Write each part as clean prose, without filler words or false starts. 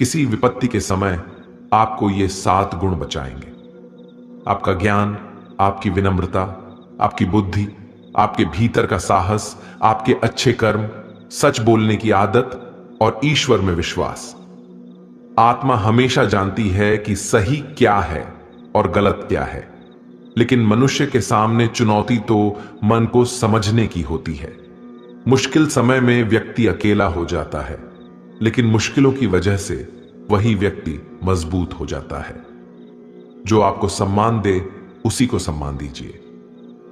किसी विपत्ति के समय आपको ये 7 गुण बचाएंगे। आपका ज्ञान, आपकी विनम्रता, आपकी बुद्धि, आपके भीतर का साहस, आपके अच्छे कर्म, सच बोलने की आदत और ईश्वर में विश्वास। आत्मा हमेशा जानती है कि सही क्या है और गलत क्या है, लेकिन मनुष्य के सामने चुनौती तो मन को समझने की होती है। मुश्किल समय में व्यक्ति अकेला हो जाता है, लेकिन मुश्किलों की वजह से वही व्यक्ति मजबूत हो जाता है। जो आपको सम्मान दे उसी को सम्मान दीजिए।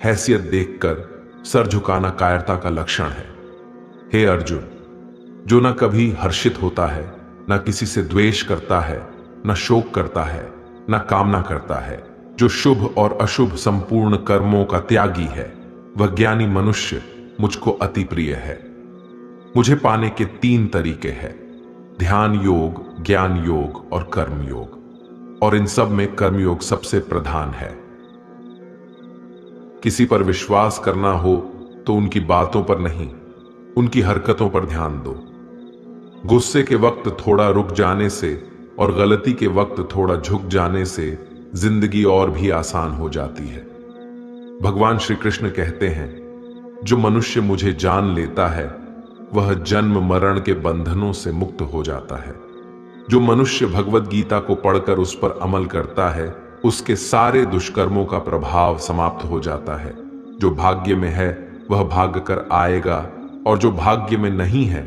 हैसियत देखकर सर झुकाना कायरता का लक्षण है। हे अर्जुन, जो न कभी हर्षित होता है, न किसी से द्वेष करता है, न शोक करता है, न कामना करता है, जो शुभ और अशुभ संपूर्ण कर्मों का त्यागी है, वह ज्ञानी मनुष्य मुझको अति प्रिय है। मुझे पाने के 3 तरीके हैं, ध्यान योग, ज्ञान योग और कर्म योग, और इन सब में कर्मयोग सबसे प्रधान है। किसी पर विश्वास करना हो तो उनकी बातों पर नहीं, उनकी हरकतों पर ध्यान दो। गुस्से के वक्त थोड़ा रुक जाने से और गलती के वक्त थोड़ा झुक जाने से जिंदगी और भी आसान हो जाती है। भगवान श्री कृष्ण कहते हैं, जो मनुष्य मुझे जान लेता है वह जन्म मरण के बंधनों से मुक्त हो जाता है। जो मनुष्य भगवत गीता को पढ़कर उस पर अमल करता है, उसके सारे दुष्कर्मों का प्रभाव समाप्त हो जाता है। जो भाग्य में है वह भाग कर आएगा, और जो भाग्य में नहीं है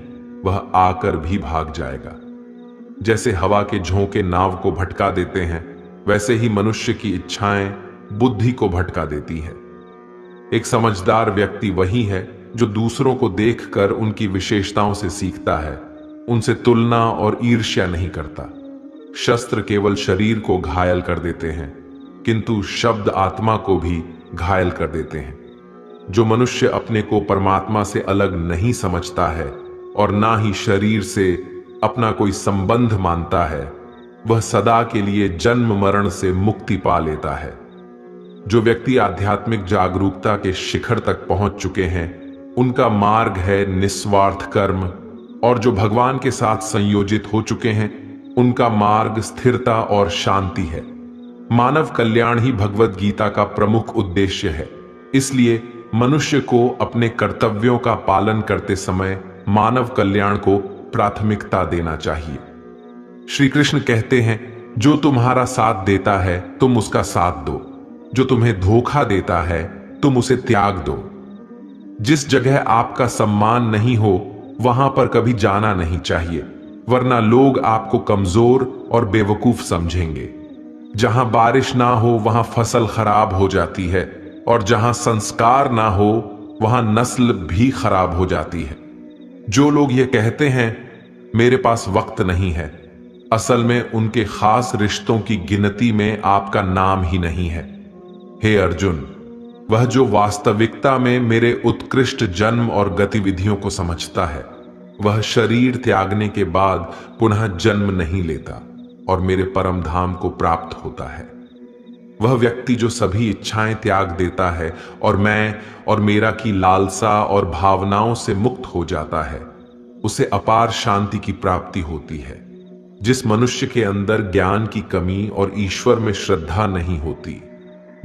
वह आकर भी भाग जाएगा। जैसे हवा के झोंके नाव को भटका देते हैं, वैसे ही मनुष्य की इच्छाएं बुद्धि को भटका देती है। एक समझदार व्यक्ति वही है जो दूसरों को देखकर उनकी विशेषताओं से सीखता है, उनसे तुलना और ईर्ष्या नहीं करता। शस्त्र केवल शरीर को घायल कर देते हैं, किंतु शब्द आत्मा को भी घायल कर देते हैं। जो मनुष्य अपने को परमात्मा से अलग नहीं समझता है और ना ही शरीर से अपना कोई संबंध मानता है, वह सदा के लिए जन्म मरण से मुक्ति पा लेता है। जो व्यक्ति आध्यात्मिक जागरूकता के शिखर तक पहुंच चुके हैं, उनका मार्ग है निस्वार्थ कर्म, और जो भगवान के साथ संयोजित हो चुके हैं, उनका मार्ग स्थिरता और शांति है। मानव कल्याण ही भगवत गीता का प्रमुख उद्देश्य है। इसलिए मनुष्य को अपने कर्तव्यों का पालन करते समय मानव कल्याण को प्राथमिकता देना चाहिए। श्री कृष्ण कहते हैं, जो तुम्हारा साथ देता है तुम उसका साथ दो, जो तुम्हें धोखा देता है तुम उसे त्याग दो। जिस जगह आपका सम्मान नहीं हो वहां पर कभी जाना नहीं चाहिए, वरना लोग आपको कमजोर और बेवकूफ समझेंगे। जहां बारिश ना हो वहां फसल खराब हो जाती है, और जहां संस्कार ना हो वहां नस्ल भी खराब हो जाती है। जो लोग ये कहते हैं मेरे पास वक्त नहीं है, असल में उनके खास रिश्तों की गिनती में आपका नाम ही नहीं है। हे अर्जुन, वह जो वास्तविकता में मेरे उत्कृष्ट जन्म और गतिविधियों को समझता है, वह शरीर त्यागने के बाद पुनः जन्म नहीं लेता और मेरे परम धाम को प्राप्त होता है। वह व्यक्ति जो सभी इच्छाएं त्याग देता है और मैं और मेरा की लालसा और भावनाओं से मुक्त हो जाता है, उसे अपार शांति की प्राप्ति होती है। जिस मनुष्य के अंदर ज्ञान की कमी और ईश्वर में श्रद्धा नहीं होती,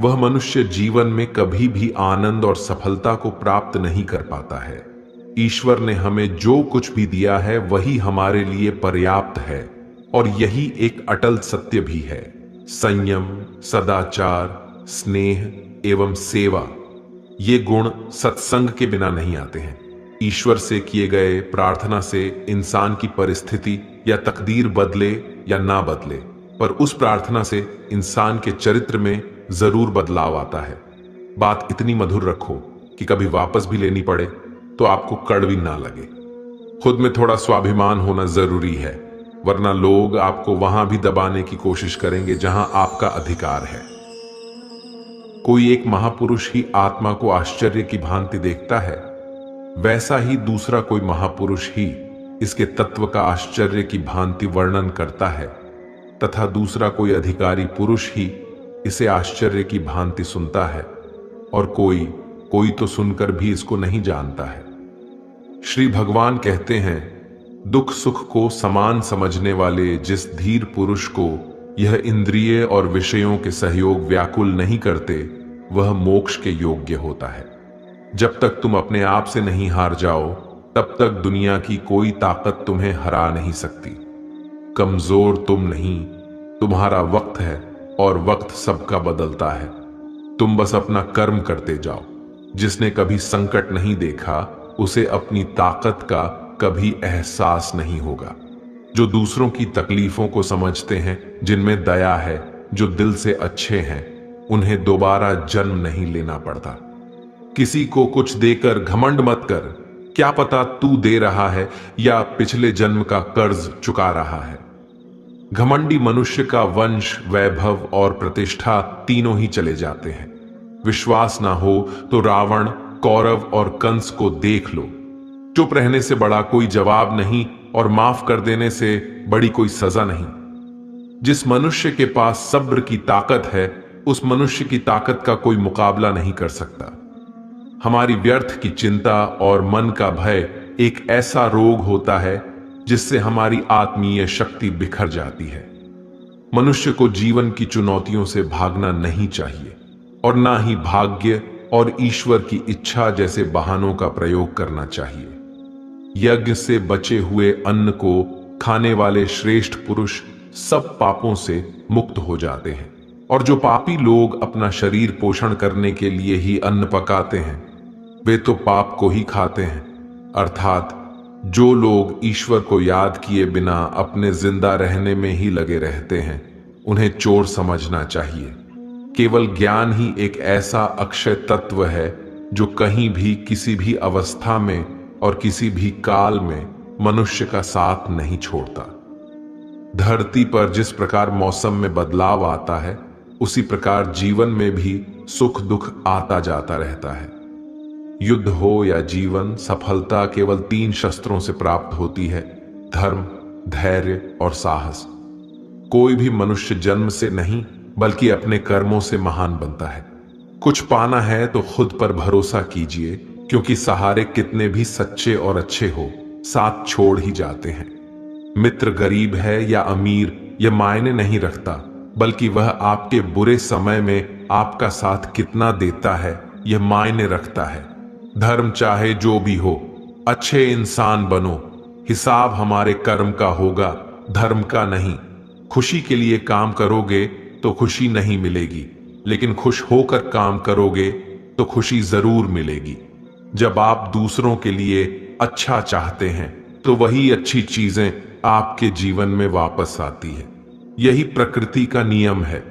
वह मनुष्य जीवन में कभी भी आनंद और सफलता को प्राप्त नहीं कर पाता है। ईश्वर ने हमें जो कुछ भी दिया है वही हमारे लिए पर्याप्त है, और यही एक अटल सत्य भी है। संयम, सदाचार, स्नेह एवं सेवा, ये गुण सत्संग के बिना नहीं आते हैं। ईश्वर से किए गए प्रार्थना से इंसान की परिस्थिति या तकदीर बदले या ना बदले, पर उस प्रार्थना से इंसान के चरित्र में जरूर बदलाव आता है। बात इतनी मधुर रखो कि कभी वापस भी लेनी पड़े तो आपको कड़वी ना लगे। खुद में थोड़ा स्वाभिमान होना जरूरी है, वरना लोग आपको वहां भी दबाने की कोशिश करेंगे जहां आपका अधिकार है। कोई एक महापुरुष ही आत्मा को आश्चर्य की भांति देखता है, वैसा ही दूसरा कोई महापुरुष ही इसके तत्व का आश्चर्य की भांति वर्णन करता है, तथा दूसरा कोई अधिकारी पुरुष ही इसे आश्चर्य की भांति सुनता है, और कोई तो सुनकर भी इसको नहीं जानता है। श्री भगवान कहते हैं, दुख सुख को समान समझने वाले जिस धीर पुरुष को यह इंद्रिय और विषयों के सहयोग व्याकुल नहीं करते, वह मोक्ष के योग्य होता है। जब तक तुम अपने आप से नहीं हार जाओ, तब तक दुनिया की कोई ताकत तुम्हें हरा नहीं सकती। कमजोर तुम नहीं, तुम्हारा वक्त है और वक्त सबका बदलता है। तुम बस अपना कर्म करते जाओ। जिसने कभी संकट नहीं देखा, उसे अपनी ताकत का कभी एहसास नहीं होगा। जो दूसरों की तकलीफों को समझते हैं, जिनमें दया है, जो दिल से अच्छे हैं, उन्हें दोबारा जन्म नहीं लेना पड़ता। किसी को कुछ देकर घमंड मत कर। क्या पता तू दे रहा है या पिछले जन्म का कर्ज चुका रहा है। घमंडी मनुष्य का वंश, वैभव और प्रतिष्ठा तीनों ही चले जाते हैं। विश्वास ना हो तो रावण, कौरव और कंस को देख लो। चुप रहने से बड़ा कोई जवाब नहीं और माफ कर देने से बड़ी कोई सजा नहीं। जिस मनुष्य के पास सब्र की ताकत है, उस मनुष्य की ताकत का कोई मुकाबला नहीं कर सकता। हमारी व्यर्थ की चिंता और मन का भय एक ऐसा रोग होता है जिससे हमारी आत्मीय शक्ति बिखर जाती है। मनुष्य को जीवन की चुनौतियों से भागना नहीं चाहिए और ना ही भाग्य और ईश्वर की इच्छा जैसे बहानों का प्रयोग करना चाहिए। यज्ञ से बचे हुए अन्न को खाने वाले श्रेष्ठ पुरुष सब पापों से मुक्त हो जाते हैं, और जो पापी लोग अपना शरीर पोषण करने के लिए ही अन्न पकाते हैं, वे तो पाप को ही खाते हैं। अर्थात जो लोग ईश्वर को याद किए बिना अपने जिंदा रहने में ही लगे रहते हैं, उन्हें चोर समझना चाहिए। केवल ज्ञान ही एक ऐसा अक्षय तत्व है जो कहीं भी, किसी भी अवस्था में और किसी भी काल में मनुष्य का साथ नहीं छोड़ता। धरती पर जिस प्रकार मौसम में बदलाव आता है, उसी प्रकार जीवन में भी सुख दुख आता जाता रहता है। युद्ध हो या जीवन, सफलता केवल 3 शस्त्रों से प्राप्त होती है: धर्म, धैर्य और साहस। कोई भी मनुष्य जन्म से नहीं बल्कि अपने कर्मों से महान बनता है। कुछ पाना है तो खुद पर भरोसा कीजिए, क्योंकि सहारे कितने भी सच्चे और अच्छे हो, साथ छोड़ ही जाते हैं। मित्र गरीब है या अमीर, यह मायने नहीं रखता, बल्कि वह आपके बुरे समय में आपका साथ कितना देता है, यह मायने रखता है। धर्म चाहे जो भी हो, अच्छे इंसान बनो। हिसाब हमारे कर्म का होगा, धर्म का नहीं। खुशी के लिए काम करोगे तो खुशी नहीं मिलेगी, लेकिन खुश होकर काम करोगे तो खुशी जरूर मिलेगी। जब आप दूसरों के लिए अच्छा चाहते हैं, तो वही अच्छी चीजें आपके जीवन में वापस आती है। यही प्रकृति का नियम है।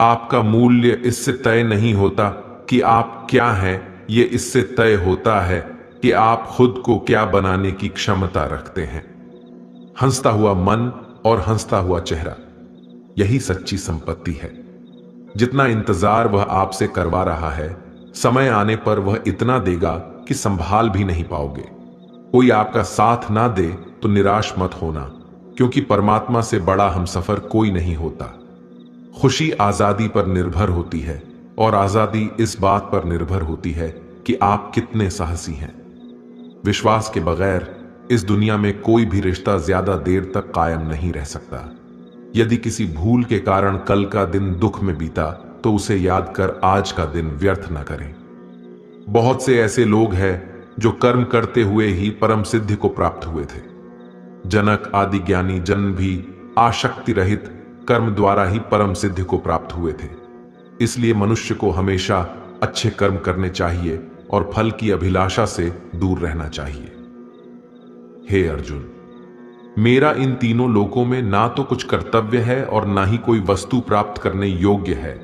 आपका मूल्य इससे तय नहीं होता कि आप क्या हैं, ये इससे तय होता है कि आप खुद को क्या बनाने की क्षमता रखते हैं। हंसता हुआ मन और हंसता हुआ चेहरा, यही सच्ची संपत्ति है। जितना इंतजार वह आपसे करवा रहा है, समय आने पर वह इतना देगा कि संभाल भी नहीं पाओगे। कोई आपका साथ ना दे तो निराश मत होना, क्योंकि परमात्मा से बड़ा हमसफर कोई नहीं होता। खुशी आजादी पर निर्भर होती है, और आजादी इस बात पर निर्भर होती है कि आप कितने साहसी हैं। विश्वास के बगैर इस दुनिया में कोई भी रिश्ता ज्यादा देर तक कायम नहीं रह सकता। यदि किसी भूल के कारण कल का दिन दुख में बीता, तो उसे याद कर आज का दिन व्यर्थ न करें। बहुत से ऐसे लोग हैं जो कर्म करते हुए ही परम सिद्धि को प्राप्त हुए थे। जनक आदि ज्ञानी जन भी आसक्ति रहित कर्म द्वारा ही परम सिद्धि को प्राप्त हुए थे। इसलिए मनुष्य को हमेशा अच्छे कर्म करने चाहिए और फल की अभिलाषा से दूर रहना चाहिए। हे अर्जुन, मेरा इन तीनों लोकों में ना तो कुछ कर्तव्य है और ना ही कोई वस्तु प्राप्त करने योग्य है,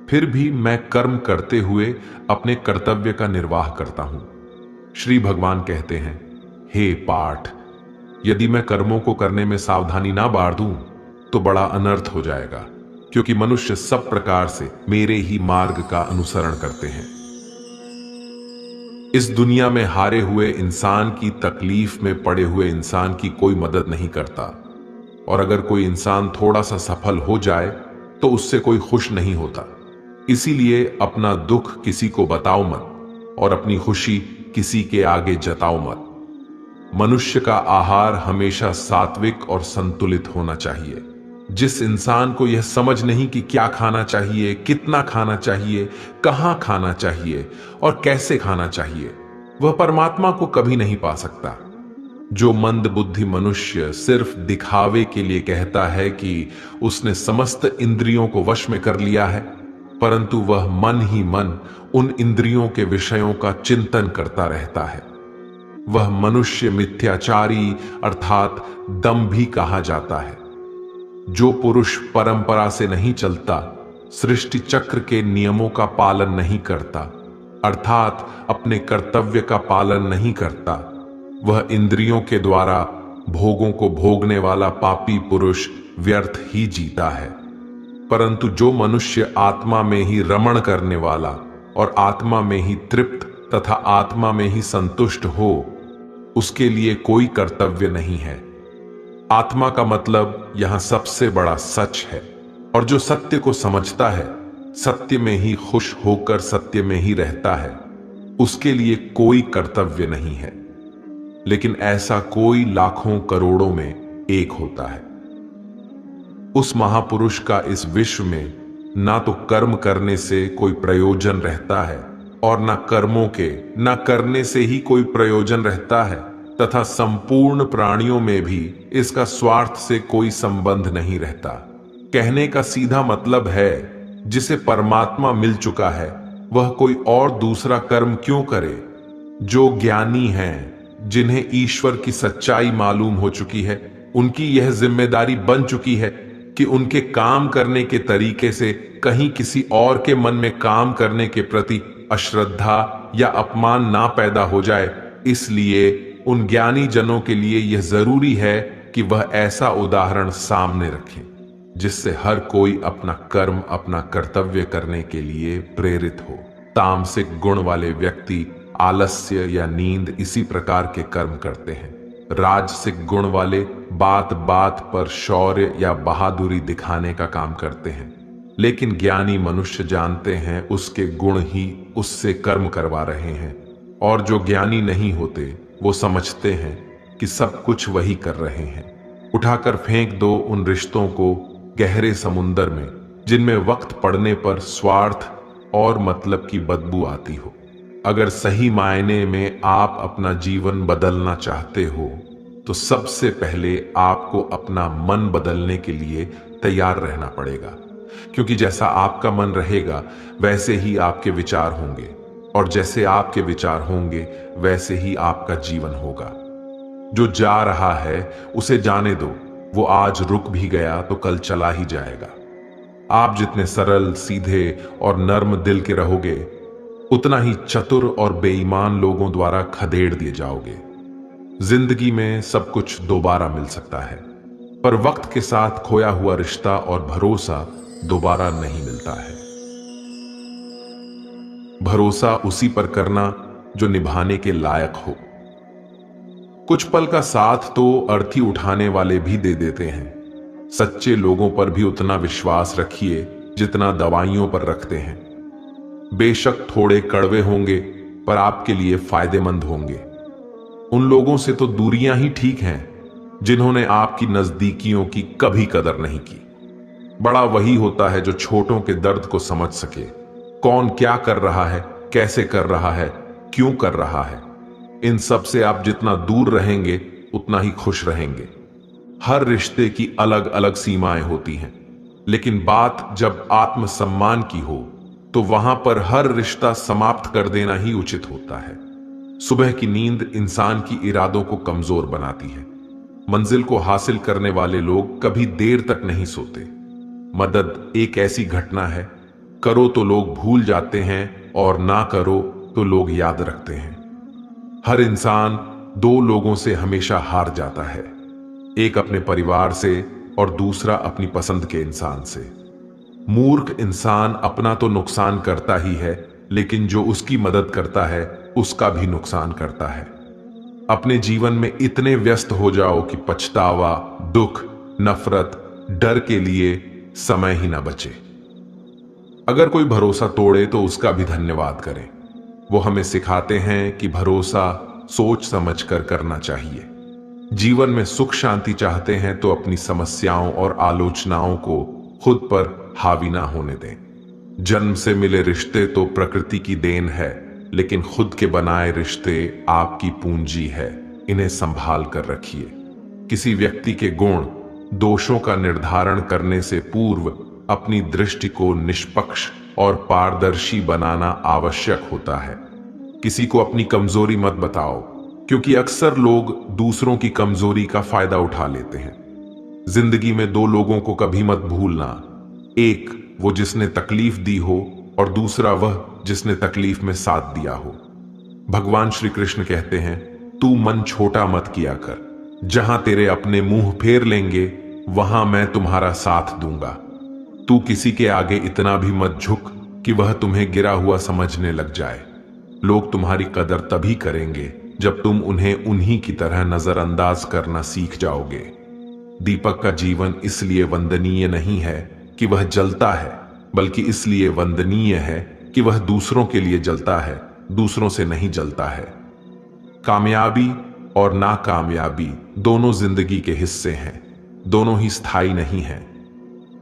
फिर भी मैं कर्म करते हुए अपने कर्तव्य का निर्वाह करता हूं। श्री भगवान कहते हैं, हे पाठ, यदि मैं कर्मों को करने में सावधानी ना बार दूं तो बड़ा अनर्थ हो जाएगा, क्योंकि मनुष्य सब प्रकार से मेरे ही मार्ग का अनुसरण करते हैं। इस दुनिया में हारे हुए इंसान की तकलीफ में पड़े हुए इंसान की कोई मदद नहीं करता, और अगर कोई इंसान थोड़ा सा सफल हो जाए तो उससे कोई खुश नहीं होता। इसीलिए अपना दुख किसी को बताओ मत और अपनी खुशी किसी के आगे जताओ मत। मनुष्य का आहार हमेशा सात्विक और संतुलित होना चाहिए। जिस इंसान को यह समझ नहीं कि क्या खाना चाहिए, कितना खाना चाहिए, कहां खाना चाहिए और कैसे खाना चाहिए, वह परमात्मा को कभी नहीं पा सकता। जो मंद बुद्धि मनुष्य सिर्फ दिखावे के लिए कहता है कि उसने समस्त इंद्रियों को वश में कर लिया है, परंतु वह मन ही मन उन इंद्रियों के विषयों का चिंतन करता रहता है, वह मनुष्य मिथ्याचारी अर्थात दंभी कहा जाता है। जो पुरुष परंपरा से नहीं चलता, सृष्टि चक्र के नियमों का पालन नहीं करता, अर्थात अपने कर्तव्य का पालन नहीं करता, वह इंद्रियों के द्वारा भोगों को भोगने वाला पापी पुरुष व्यर्थ ही जीता है। परंतु जो मनुष्य आत्मा में ही रमण करने वाला और आत्मा में ही तृप्त तथा आत्मा में ही संतुष्ट हो, उसके लिए कोई कर्तव्य नहीं है। आत्मा का मतलब यहां सबसे बड़ा सच है, और जो सत्य को समझता है, सत्य में ही खुश होकर सत्य में ही रहता है, उसके लिए कोई कर्तव्य नहीं है। लेकिन ऐसा कोई लाखों करोड़ों में एक होता है। उस महापुरुष का इस विश्व में ना तो कर्म करने से कोई प्रयोजन रहता है और ना कर्मों के ना करने से ही कोई प्रयोजन रहता है, तथा संपूर्ण प्राणियों में भी इसका स्वार्थ से कोई संबंध नहीं रहता। कहने का सीधा मतलब है, जिसे परमात्मा मिल चुका है वह कोई और दूसरा कर्म क्यों करे। जो ज्ञानी हैं, जिन्हें ईश्वर की सच्चाई मालूम हो चुकी है, उनकी यह जिम्मेदारी बन चुकी है कि उनके काम करने के तरीके से कहीं किसी और के मन में काम करने के प्रति अश्रद्धा या अपमान ना पैदा हो जाए। इसलिए उन ज्ञानी जनों के लिए यह जरूरी है कि वह ऐसा उदाहरण सामने रखें जिससे हर कोई अपना कर्म, अपना कर्तव्य करने के लिए प्रेरित हो। तामसिक गुण वाले व्यक्ति आलस्य या नींद इसी प्रकार के कर्म करते हैं। राजसिक गुण वाले बात बात पर शौर्य या बहादुरी दिखाने का काम करते हैं। लेकिन ज्ञानी मनुष्य जानते हैं उसके गुण ही उससे कर्म करवा रहे हैं, और जो ज्ञानी नहीं होते वो समझते हैं कि सब कुछ वही कर रहे हैं। उठाकर फेंक दो उन रिश्तों को गहरे समुंदर में, जिनमें वक्त पड़ने पर स्वार्थ और मतलब की बदबू आती हो। अगर सही मायने में आप अपना जीवन बदलना चाहते हो तो सबसे पहले आपको अपना मन बदलने के लिए तैयार रहना पड़ेगा, क्योंकि जैसा आपका मन रहेगा वैसे ही आपके विचार होंगे, और जैसे आपके विचार होंगे वैसे ही आपका जीवन होगा। जो जा रहा है उसे जाने दो, वो आज रुक भी गया तो कल चला ही जाएगा। आप जितने सरल, सीधे और नर्म दिल के रहोगे, उतना ही चतुर और बेईमान लोगों द्वारा खदेड़ दिए जाओगे। जिंदगी में सब कुछ दोबारा मिल सकता है, पर वक्त के साथ खोया हुआ रिश्ता और भरोसा दोबारा नहीं मिलता है। भरोसा उसी पर करना जो निभाने के लायक हो। कुछ पल का साथ तो अर्थी उठाने वाले भी दे देते हैं। सच्चे लोगों पर भी उतना विश्वास रखिए जितना दवाइयों पर रखते हैं। बेशक थोड़े कड़वे होंगे, पर आपके लिए फायदेमंद होंगे। उन लोगों से तो दूरियां ही ठीक हैं जिन्होंने आपकी नजदीकियों की कभी कदर नहीं की। बड़ा वही होता है जो छोटों के दर्द को समझ सके। कौन क्या कर रहा है, कैसे कर रहा है, क्यों कर रहा है, इन सब से आप जितना दूर रहेंगे उतना ही खुश रहेंगे। हर रिश्ते की अलग अलग सीमाएं होती हैं, लेकिन बात जब आत्मसम्मान की हो तो वहां पर हर रिश्ता समाप्त कर देना ही उचित होता है। सुबह की नींद इंसान की इरादों को कमजोर बनाती है। मंजिल को हासिल करने वाले लोग कभी देर तक नहीं सोते। मदद एक ऐसी घटना है, करो तो लोग भूल जाते हैं और ना करो तो लोग याद रखते हैं। हर इंसान दो लोगों से हमेशा हार जाता है, एक अपने परिवार से और दूसरा अपनी पसंद के इंसान से। मूर्ख इंसान अपना तो नुकसान करता ही है, लेकिन जो उसकी मदद करता है उसका भी नुकसान करता है। अपने जीवन में इतने व्यस्त हो जाओ कि पछतावा, दुख, नफरत, डर के लिए समय ही ना बचे। अगर कोई भरोसा तोड़े तो उसका भी धन्यवाद करें। वो हमें सिखाते हैं कि भरोसा सोच समझकर करना चाहिए। जीवन में सुख शांति चाहते हैं तो अपनी समस्याओं और आलोचनाओं को खुद पर हावी ना होने दें। जन्म से मिले रिश्ते तो प्रकृति की देन है, लेकिन खुद के बनाए रिश्ते आपकी पूंजी है, इन्हें संभाल कर रखिए। किसी व्यक्ति के गुण दोषों का निर्धारण करने से पूर्व अपनी दृष्टि को निष्पक्ष और पारदर्शी बनाना आवश्यक होता है। किसी को अपनी कमजोरी मत बताओ, क्योंकि अक्सर लोग दूसरों की कमजोरी का फायदा उठा लेते हैं। जिंदगी में दो लोगों को कभी मत भूलना, एक वो जिसने तकलीफ दी हो और दूसरा वह जिसने तकलीफ में साथ दिया हो। भगवान श्री कृष्ण कहते हैं, तू मन छोटा मत किया कर, जहां तेरे अपने मुंह फेर लेंगे वहां मैं तुम्हारा साथ दूंगा। तू किसी के आगे इतना भी मत झुक कि वह तुम्हें गिरा हुआ समझने लग जाए। लोग तुम्हारी कदर तभी करेंगे जब तुम उन्हें उन्हीं की तरह नजरअंदाज करना सीख जाओगे। दीपक का जीवन इसलिए वंदनीय नहीं है कि वह जलता है, बल्कि इसलिए वंदनीय है कि वह दूसरों के लिए जलता है, दूसरों से नहीं जलता है। कामयाबी और नाकामयाबी दोनों जिंदगी के हिस्से हैं, दोनों ही स्थायी नहीं हैं।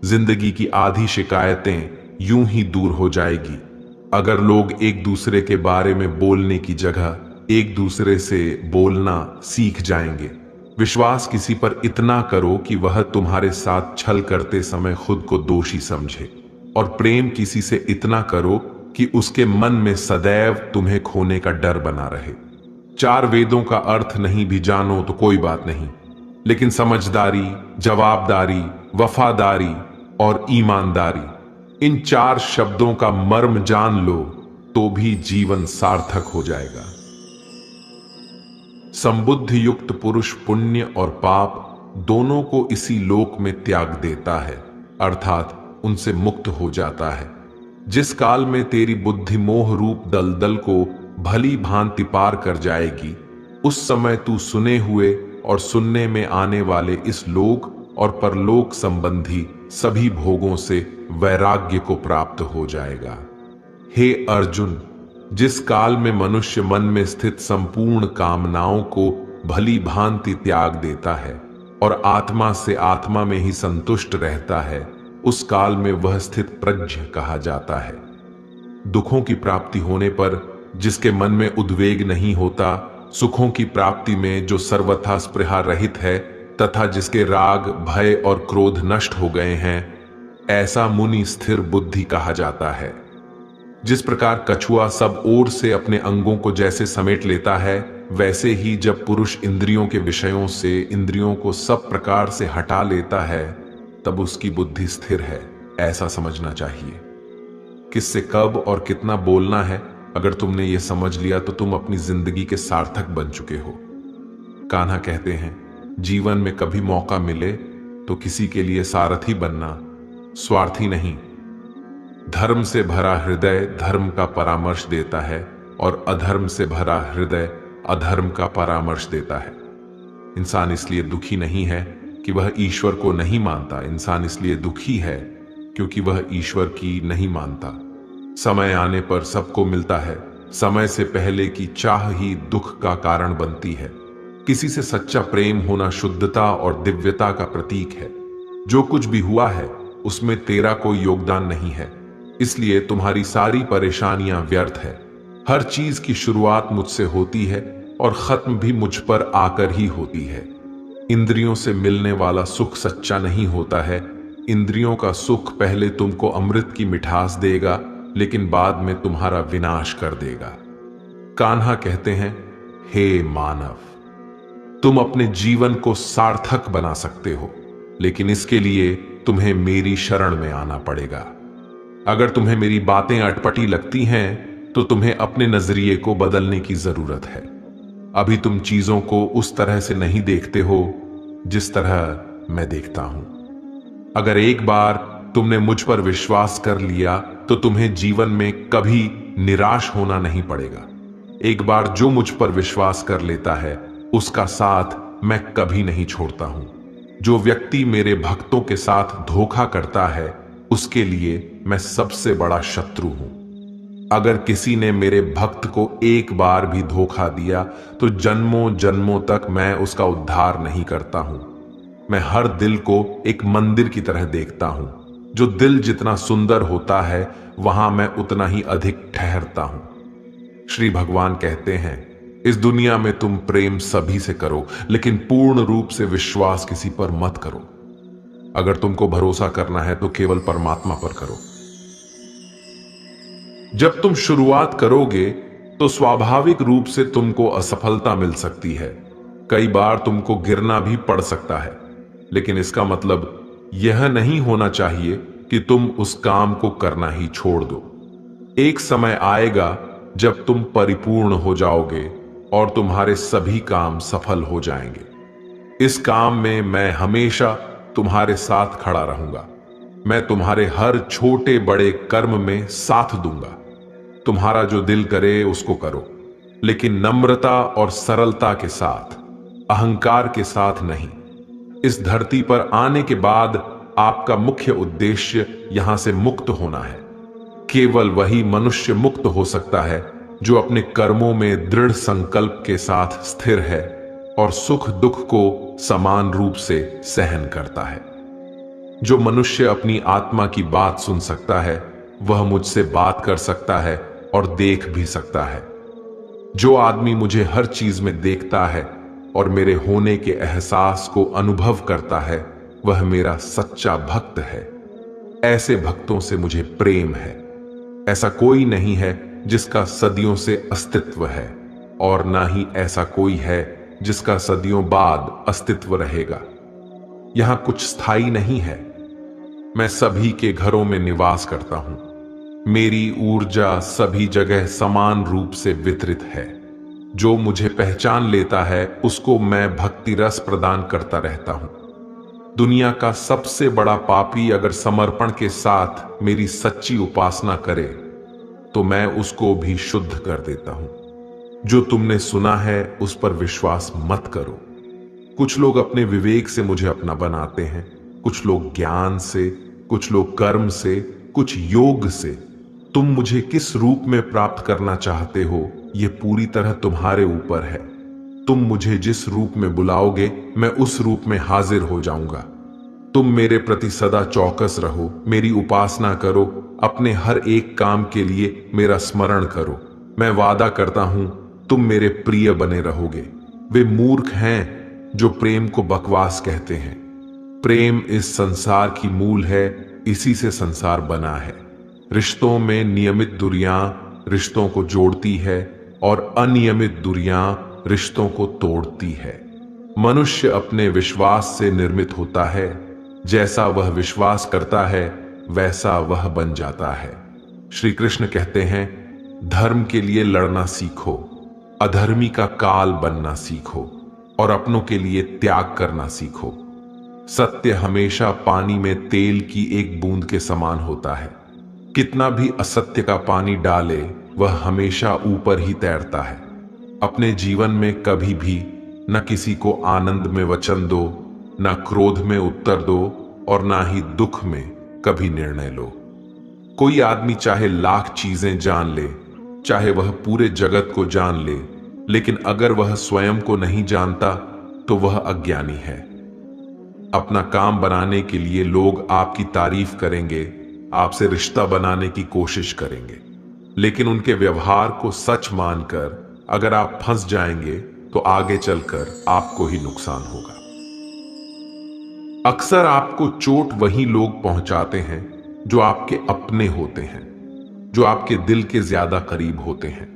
जिंदगी की आधी शिकायतें यूं ही दूर हो जाएगी अगर लोग एक दूसरे के बारे में बोलने की जगह एक दूसरे से बोलना सीख जाएंगे। विश्वास किसी पर इतना करो कि वह तुम्हारे साथ छल करते समय खुद को दोषी समझे, और प्रेम किसी से इतना करो कि उसके मन में सदैव तुम्हें खोने का डर बना रहे। चार वेदों का अर्थ नहीं भी जानो तो कोई बात नहीं, लेकिन समझदारी, जवाबदारी, वफादारी और ईमानदारी, इन चार शब्दों का मर्म जान लो तो भी जीवन सार्थक हो जाएगा। संबुद्धि युक्त पुरुष पुण्य और पाप दोनों को इसी लोक में त्याग देता है, अर्थात उनसे मुक्त हो जाता है। जिस काल में तेरी बुद्धि मोह रूप दलदल को भली भांति पार कर जाएगी, उस समय तू सुने हुए और सुनने में आने वाले इस लोक और परलोक संबंधी सभी भोगों से वैराग्य को प्राप्त हो जाएगा। हे अर्जुन, जिस काल में मनुष्य मन में स्थित संपूर्ण कामनाओं को भली भांति त्याग देता है और आत्मा से आत्मा में ही संतुष्ट रहता है, उस काल में वह स्थित प्रज्ञ कहा जाता है। दुखों की प्राप्ति होने पर जिसके मन में उद्वेग नहीं होता, सुखों की प्राप्ति में जो सर्वथा स्पृहा रहित है तथा जिसके राग, भय और क्रोध नष्ट हो गए हैं, ऐसा मुनि स्थिर बुद्धि कहा जाता है। जिस प्रकार कछुआ सब ओर से अपने अंगों को जैसे समेट लेता है, वैसे ही जब पुरुष इंद्रियों के विषयों से इंद्रियों को सब प्रकार से हटा लेता है, तब उसकी बुद्धि स्थिर है, ऐसा समझना चाहिए। किससे कब और कितना बोलना है, अगर तुमने ये समझ लिया तो तुम अपनी जिंदगी के सार्थक बन चुके हो। कान्हा कहते हैं, जीवन में कभी मौका मिले तो किसी के लिए सारथी बनना, स्वार्थी नहीं। धर्म से भरा हृदय धर्म का परामर्श देता है और अधर्म से भरा हृदय अधर्म का परामर्श देता है। इंसान इसलिए दुखी नहीं है कि वह ईश्वर को नहीं मानता, इंसान इसलिए दुखी है क्योंकि वह ईश्वर की नहीं मानता। समय आने पर सबको मिलता है, समय से पहले की चाह ही दुख का कारण बनती है। किसी से सच्चा प्रेम होना शुद्धता और दिव्यता का प्रतीक है। जो कुछ भी हुआ है उसमें तेरा कोई योगदान नहीं है, इसलिए तुम्हारी सारी परेशानियां व्यर्थ है। हर चीज की शुरुआत मुझसे होती है और खत्म भी मुझ पर आकर ही होती है। इंद्रियों से मिलने वाला सुख सच्चा नहीं होता है। इंद्रियों का सुख पहले तुमको अमृत की मिठास देगा, लेकिन बाद में तुम्हारा विनाश कर देगा। कान्हा कहते हैं, हे मानव, तुम अपने जीवन को सार्थक बना सकते हो, लेकिन इसके लिए तुम्हें मेरी शरण में आना पड़ेगा। अगर तुम्हें मेरी बातें अटपटी लगती हैं तो तुम्हें अपने नजरिए को बदलने की जरूरत है। अभी तुम चीजों को उस तरह से नहीं देखते हो जिस तरह मैं देखता हूं। अगर एक बार तुमने मुझ पर विश्वास कर लिया तो तुम्हें जीवन में कभी निराश होना नहीं पड़ेगा। एक बार जो मुझ पर विश्वास कर लेता है उसका साथ मैं कभी नहीं छोड़ता हूं। जो व्यक्ति मेरे भक्तों के साथ धोखा करता है उसके लिए मैं सबसे बड़ा शत्रु हूं। अगर किसी ने मेरे भक्त को एक बार भी धोखा दिया तो जन्मों जन्मों तक मैं उसका उद्धार नहीं करता हूं। मैं हर दिल को एक मंदिर की तरह देखता हूं। जो दिल जितना सुंदर होता है वहां मैं उतना ही अधिक ठहरता हूं। श्री भगवान कहते हैं, इस दुनिया में तुम प्रेम सभी से करो, लेकिन पूर्ण रूप से विश्वास किसी पर मत करो। अगर तुमको भरोसा करना है तो केवल परमात्मा पर करो। जब तुम शुरुआत करोगे तो स्वाभाविक रूप से तुमको असफलता मिल सकती है। कई बार तुमको गिरना भी पड़ सकता है, लेकिन इसका मतलब यह नहीं होना चाहिए कि तुम उस काम को करना ही छोड़ दो। एक समय आएगा जब तुम परिपूर्ण हो जाओगे और तुम्हारे सभी काम सफल हो जाएंगे। इस काम में मैं हमेशा तुम्हारे साथ खड़ा रहूंगा। मैं तुम्हारे हर छोटे बड़े कर्म में साथ दूंगा। तुम्हारा जो दिल करे उसको करो, लेकिन नम्रता और सरलता के साथ, अहंकार के साथ नहीं। इस धरती पर आने के बाद आपका मुख्य उद्देश्य यहां से मुक्त होना है। केवल वही मनुष्य मुक्त हो सकता है जो अपने कर्मों में दृढ़ संकल्प के साथ स्थिर है और सुख दुख को समान रूप से सहन करता है। जो मनुष्य अपनी आत्मा की बात सुन सकता है वह मुझसे बात कर सकता है और देख भी सकता है। जो आदमी मुझे हर चीज में देखता है और मेरे होने के एहसास को अनुभव करता है वह मेरा सच्चा भक्त है। ऐसे भक्तों से मुझे प्रेम है। ऐसा कोई नहीं है जिसका सदियों से अस्तित्व है, और ना ही ऐसा कोई है जिसका सदियों बाद अस्तित्व रहेगा। यहां कुछ स्थायी नहीं है। मैं सभी के घरों में निवास करता हूं। मेरी ऊर्जा सभी जगह समान रूप से वितरित है। जो मुझे पहचान लेता है उसको मैं भक्ति रस प्रदान करता रहता हूं। दुनिया का सबसे बड़ा पापी अगर समर्पण के साथ मेरी सच्ची उपासना करे तो मैं उसको भी शुद्ध कर देता हूं। जो तुमने सुना है उस पर विश्वास मत करो। कुछ लोग अपने विवेक से मुझे अपना बनाते हैं, कुछ लोग ज्ञान से, कुछ लोग कर्म से, कुछ योग से। तुम मुझे किस रूप में प्राप्त करना चाहते हो यह पूरी तरह तुम्हारे ऊपर है। तुम मुझे जिस रूप में बुलाओगे मैं उस रूप में हाजिर हो जाऊंगा। तुम मेरे प्रति सदा चौकस रहो, मेरी उपासना करो, अपने हर एक काम के लिए मेरा स्मरण करो। मैं वादा करता हूं तुम मेरे प्रिय बने रहोगे। वे मूर्ख हैं जो प्रेम को बकवास कहते हैं। प्रेम इस संसार की मूल है, इसी से संसार बना है। रिश्तों में नियमित दूरियां रिश्तों को जोड़ती है और अनियमित दूरियां रिश्तों को तोड़ती है। मनुष्य अपने विश्वास से निर्मित होता है। जैसा वह विश्वास करता है वैसा वह बन जाता है। श्री कृष्ण कहते हैं, धर्म के लिए लड़ना सीखो, अधर्मी का काल बनना सीखो और अपनों के लिए त्याग करना सीखो। सत्य हमेशा पानी में तेल की एक बूंद के समान होता है। कितना भी असत्य का पानी डाले वह हमेशा ऊपर ही तैरता है। अपने जीवन में कभी भी न किसी को आनंद में वचन दो, न क्रोध में उत्तर दो और ना ही दुख में कभी निर्णय लो। कोई आदमी चाहे लाख चीजें जान ले, चाहे वह पूरे जगत को जान ले, लेकिन अगर वह स्वयं को नहीं जानता तो वह अज्ञानी है। अपना काम बनाने के लिए लोग आपकी तारीफ करेंगे, आपसे रिश्ता बनाने की कोशिश करेंगे, लेकिन उनके व्यवहार को सच मानकर अगर आप फंस जाएंगे तो आगे चलकर आपको ही नुकसान होगा। अक्सर आपको चोट वही लोग पहुंचाते हैं जो आपके अपने होते हैं, जो आपके दिल के ज्यादा करीब होते हैं।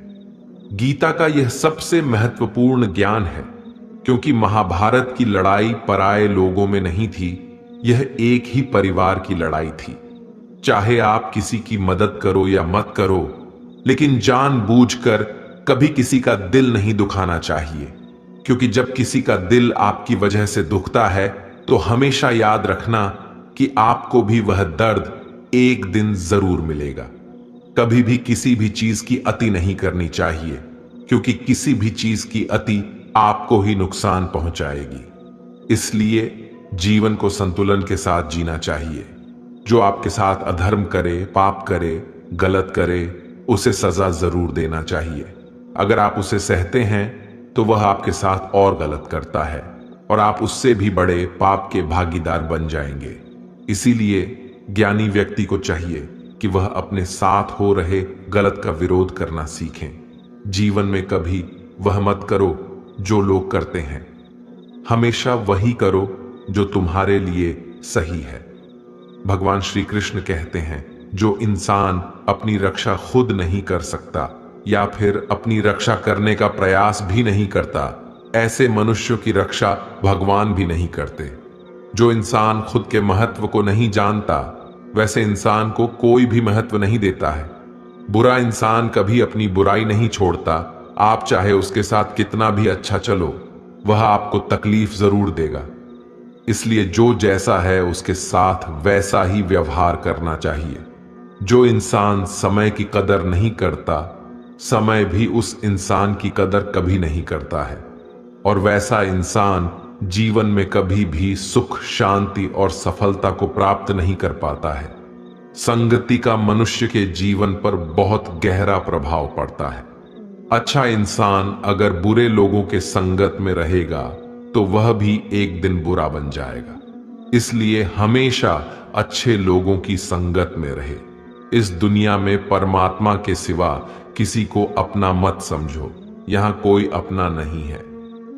गीता का यह सबसे महत्वपूर्ण ज्ञान है, क्योंकि महाभारत की लड़ाई पराये लोगों में नहीं थी, यह एक ही परिवार की लड़ाई थी। चाहे आप किसी की मदद करो या मत करो, लेकिन जानबूझकर कभी किसी का दिल नहीं दुखाना चाहिए, क्योंकि जब किसी का दिल आपकी वजह से दुखता है तो हमेशा याद रखना कि आपको भी वह दर्द एक दिन जरूर मिलेगा। कभी भी किसी भी चीज की अति नहीं करनी चाहिए, क्योंकि किसी भी चीज की अति आपको ही नुकसान पहुंचाएगी। इसलिए जीवन को संतुलन के साथ जीना चाहिए। जो आपके साथ अधर्म करे, पाप करे, गलत करे, उसे सजा जरूर देना चाहिए। अगर आप उसे सहते हैं तो वह आपके साथ और गलत करता है और आप उससे भी बड़े पाप के भागीदार बन जाएंगे। इसीलिए ज्ञानी व्यक्ति को चाहिए कि वह अपने साथ हो रहे गलत का विरोध करना सीखें। जीवन में कभी वह मत करो जो लोग करते हैं, हमेशा वही करो जो तुम्हारे लिए सही है। भगवान श्री कृष्ण कहते हैं, जो इंसान अपनी रक्षा खुद नहीं कर सकता या फिर अपनी रक्षा करने का प्रयास भी नहीं करता, ऐसे मनुष्यों की रक्षा भगवान भी नहीं करते। जो इंसान खुद के महत्व को नहीं जानता, वैसे इंसान को कोई भी महत्व नहीं देता है। बुरा इंसान कभी अपनी बुराई नहीं छोड़ता। आप चाहे उसके साथ कितना भी अच्छा चलो, वह आपको तकलीफ जरूर देगा। इसलिए जो जैसा है उसके साथ वैसा ही व्यवहार करना चाहिए। जो इंसान समय की कदर नहीं करता, समय भी उस इंसान की कदर कभी नहीं करता है, और वैसा इंसान जीवन में कभी भी सुख, शांति और सफलता को प्राप्त नहीं कर पाता है। संगति का मनुष्य के जीवन पर बहुत गहरा प्रभाव पड़ता है। अच्छा इंसान अगर बुरे लोगों के संगत में रहेगा तो वह भी एक दिन बुरा बन जाएगा। इसलिए हमेशा अच्छे लोगों की संगत में रहे। इस दुनिया में परमात्मा के सिवा किसी को अपना मत समझो। यहां कोई अपना नहीं है,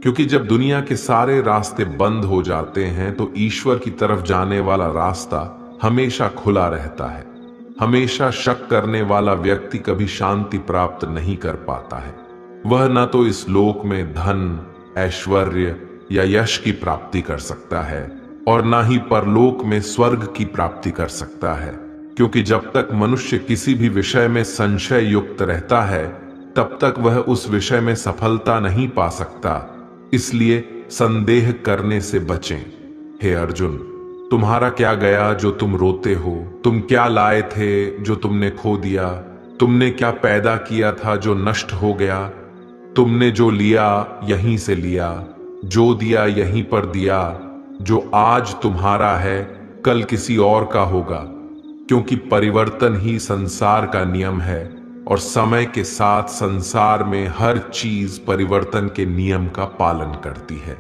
क्योंकि जब दुनिया के सारे रास्ते बंद हो जाते हैं तो ईश्वर की तरफ जाने वाला रास्ता हमेशा खुला रहता है। हमेशा शक करने वाला व्यक्ति कभी शांति प्राप्त नहीं कर पाता है। वह न तो इस लोक में धन, ऐश्वर्य या यश की प्राप्ति कर सकता है और न ही परलोक में स्वर्ग की प्राप्ति कर सकता है, क्योंकि जब तक मनुष्य किसी भी विषय में संशय युक्त रहता है तब तक वह उस विषय में सफलता नहीं पा सकता। इसलिए संदेह करने से बचें। हे अर्जुन, तुम्हारा क्या गया जो तुम रोते हो? तुम क्या लाए थे जो तुमने खो दिया? तुमने क्या पैदा किया था जो नष्ट हो गया? तुमने जो लिया यहीं से लिया, जो दिया यहीं पर दिया। जो आज तुम्हारा है कल किसी और का होगा, क्योंकि परिवर्तन ही संसार का नियम है और समय के साथ संसार में हर चीज परिवर्तन के नियम का पालन करती है।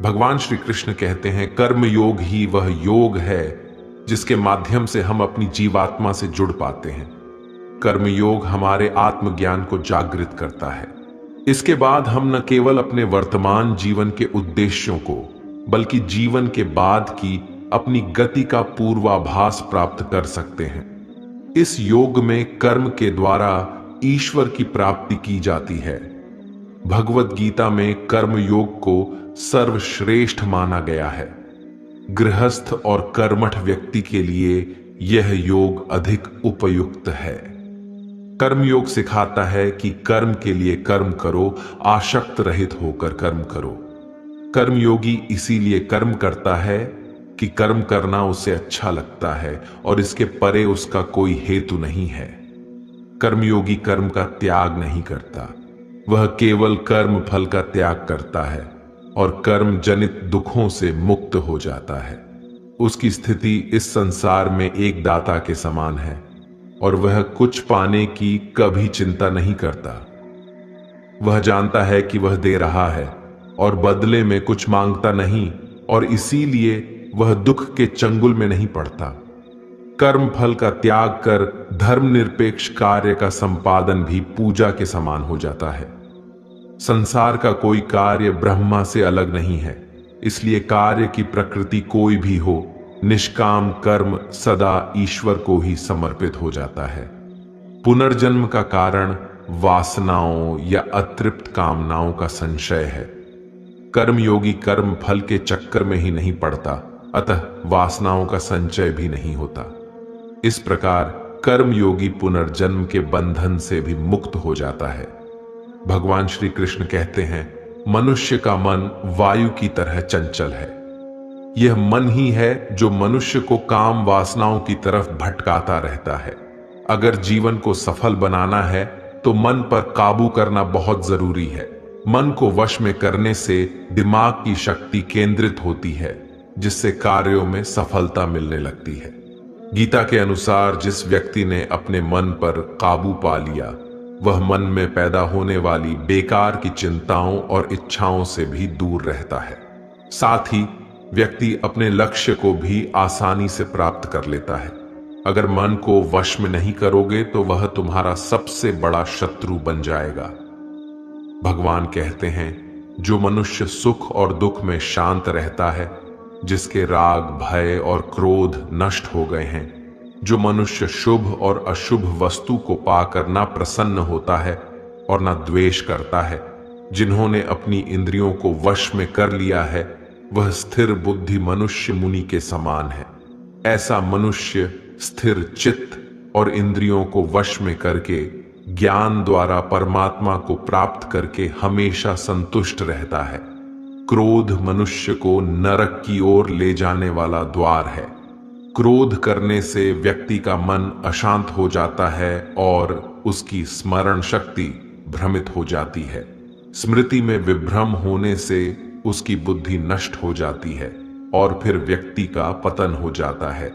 भगवान श्री कृष्ण कहते हैं, कर्म योग ही वह योग है जिसके माध्यम से हम अपनी जीवात्मा से जुड़ पाते हैं। कर्म योग हमारे आत्मज्ञान को जागृत करता है। इसके बाद हम न केवल अपने वर्तमान जीवन के उद्देश्यों को, बल्कि जीवन के बाद की अपनी गति का पूर्वाभास प्राप्त कर सकते हैं। इस योग में कर्म के द्वारा ईश्वर की प्राप्ति की जाती है। भगवत गीता में कर्म योग को सर्वश्रेष्ठ माना गया है। गृहस्थ और कर्मठ व्यक्ति के लिए यह योग अधिक उपयुक्त है। कर्म योग सिखाता है कि कर्म के लिए कर्म करो, आसक्त रहित होकर कर्म करो। कर्मयोगी इसीलिए कर्म करता है कि कर्म करना उसे अच्छा लगता है और इसके परे उसका कोई हेतु नहीं है। कर्मयोगी कर्म का त्याग नहीं करता, वह केवल कर्म फल का त्याग करता है और कर्म जनित दुखों से मुक्त हो जाता है। उसकी स्थिति इस संसार में एक दाता के समान है और वह कुछ पाने की कभी चिंता नहीं करता। वह जानता है कि वह दे रहा है और बदले में कुछ मांगता नहीं, और इसीलिए वह दुख के चंगुल में नहीं पड़ता। कर्म फल का त्याग कर धर्मनिरपेक्ष कार्य का संपादन भी पूजा के समान हो जाता है। संसार का कोई कार्य ब्रह्मा से अलग नहीं है, इसलिए कार्य की प्रकृति कोई भी हो, निष्काम कर्म सदा ईश्वर को ही समर्पित हो जाता है। पुनर्जन्म का कारण वासनाओं या अतृप्त कामनाओं का संशय है। कर्मयोगी कर्म फल के चक्कर में ही नहीं पड़ता, अतः वासनाओं का संचय भी नहीं होता। इस प्रकार कर्मयोगी पुनर्जन्म के बंधन से भी मुक्त हो जाता है। भगवान श्री कृष्ण कहते हैं, मनुष्य का मन वायु की तरह चंचल है। यह मन ही है जो मनुष्य को काम वासनाओं की तरफ भटकाता रहता है। अगर जीवन को सफल बनाना है तो मन पर काबू करना बहुत जरूरी है। मन को वश में करने से दिमाग की शक्ति केंद्रित होती है, जिससे कार्यों में सफलता मिलने लगती है। गीता के अनुसार जिस व्यक्ति ने अपने मन पर काबू पा लिया, वह मन में पैदा होने वाली बेकार की चिंताओं और इच्छाओं से भी दूर रहता है। साथ ही व्यक्ति अपने लक्ष्य को भी आसानी से प्राप्त कर लेता है। अगर मन को वश में नहीं करोगे तो वह तुम्हारा सबसे बड़ा शत्रु बन जाएगा। भगवान कहते हैं, जो मनुष्य सुख और दुख में शांत रहता है, जिसके राग, भय और क्रोध नष्ट हो गए हैं, जो मनुष्य शुभ और अशुभ वस्तु को पाकर ना प्रसन्न होता है और ना द्वेष करता है, जिन्होंने अपनी इंद्रियों को वश में कर लिया है, वह स्थिर बुद्धि मनुष्य मुनि के समान है। ऐसा मनुष्य स्थिर चित्त और इंद्रियों को वश में करके ज्ञान द्वारा परमात्मा को प्राप्त करके हमेशा संतुष्ट रहता है। क्रोध मनुष्य को नरक की ओर ले जाने वाला द्वार है। क्रोध करने से व्यक्ति का मन अशांत हो जाता है और उसकी स्मरण शक्ति भ्रमित हो जाती है। स्मृति में विभ्रम होने से उसकी बुद्धि नष्ट हो जाती है और फिर व्यक्ति का पतन हो जाता है।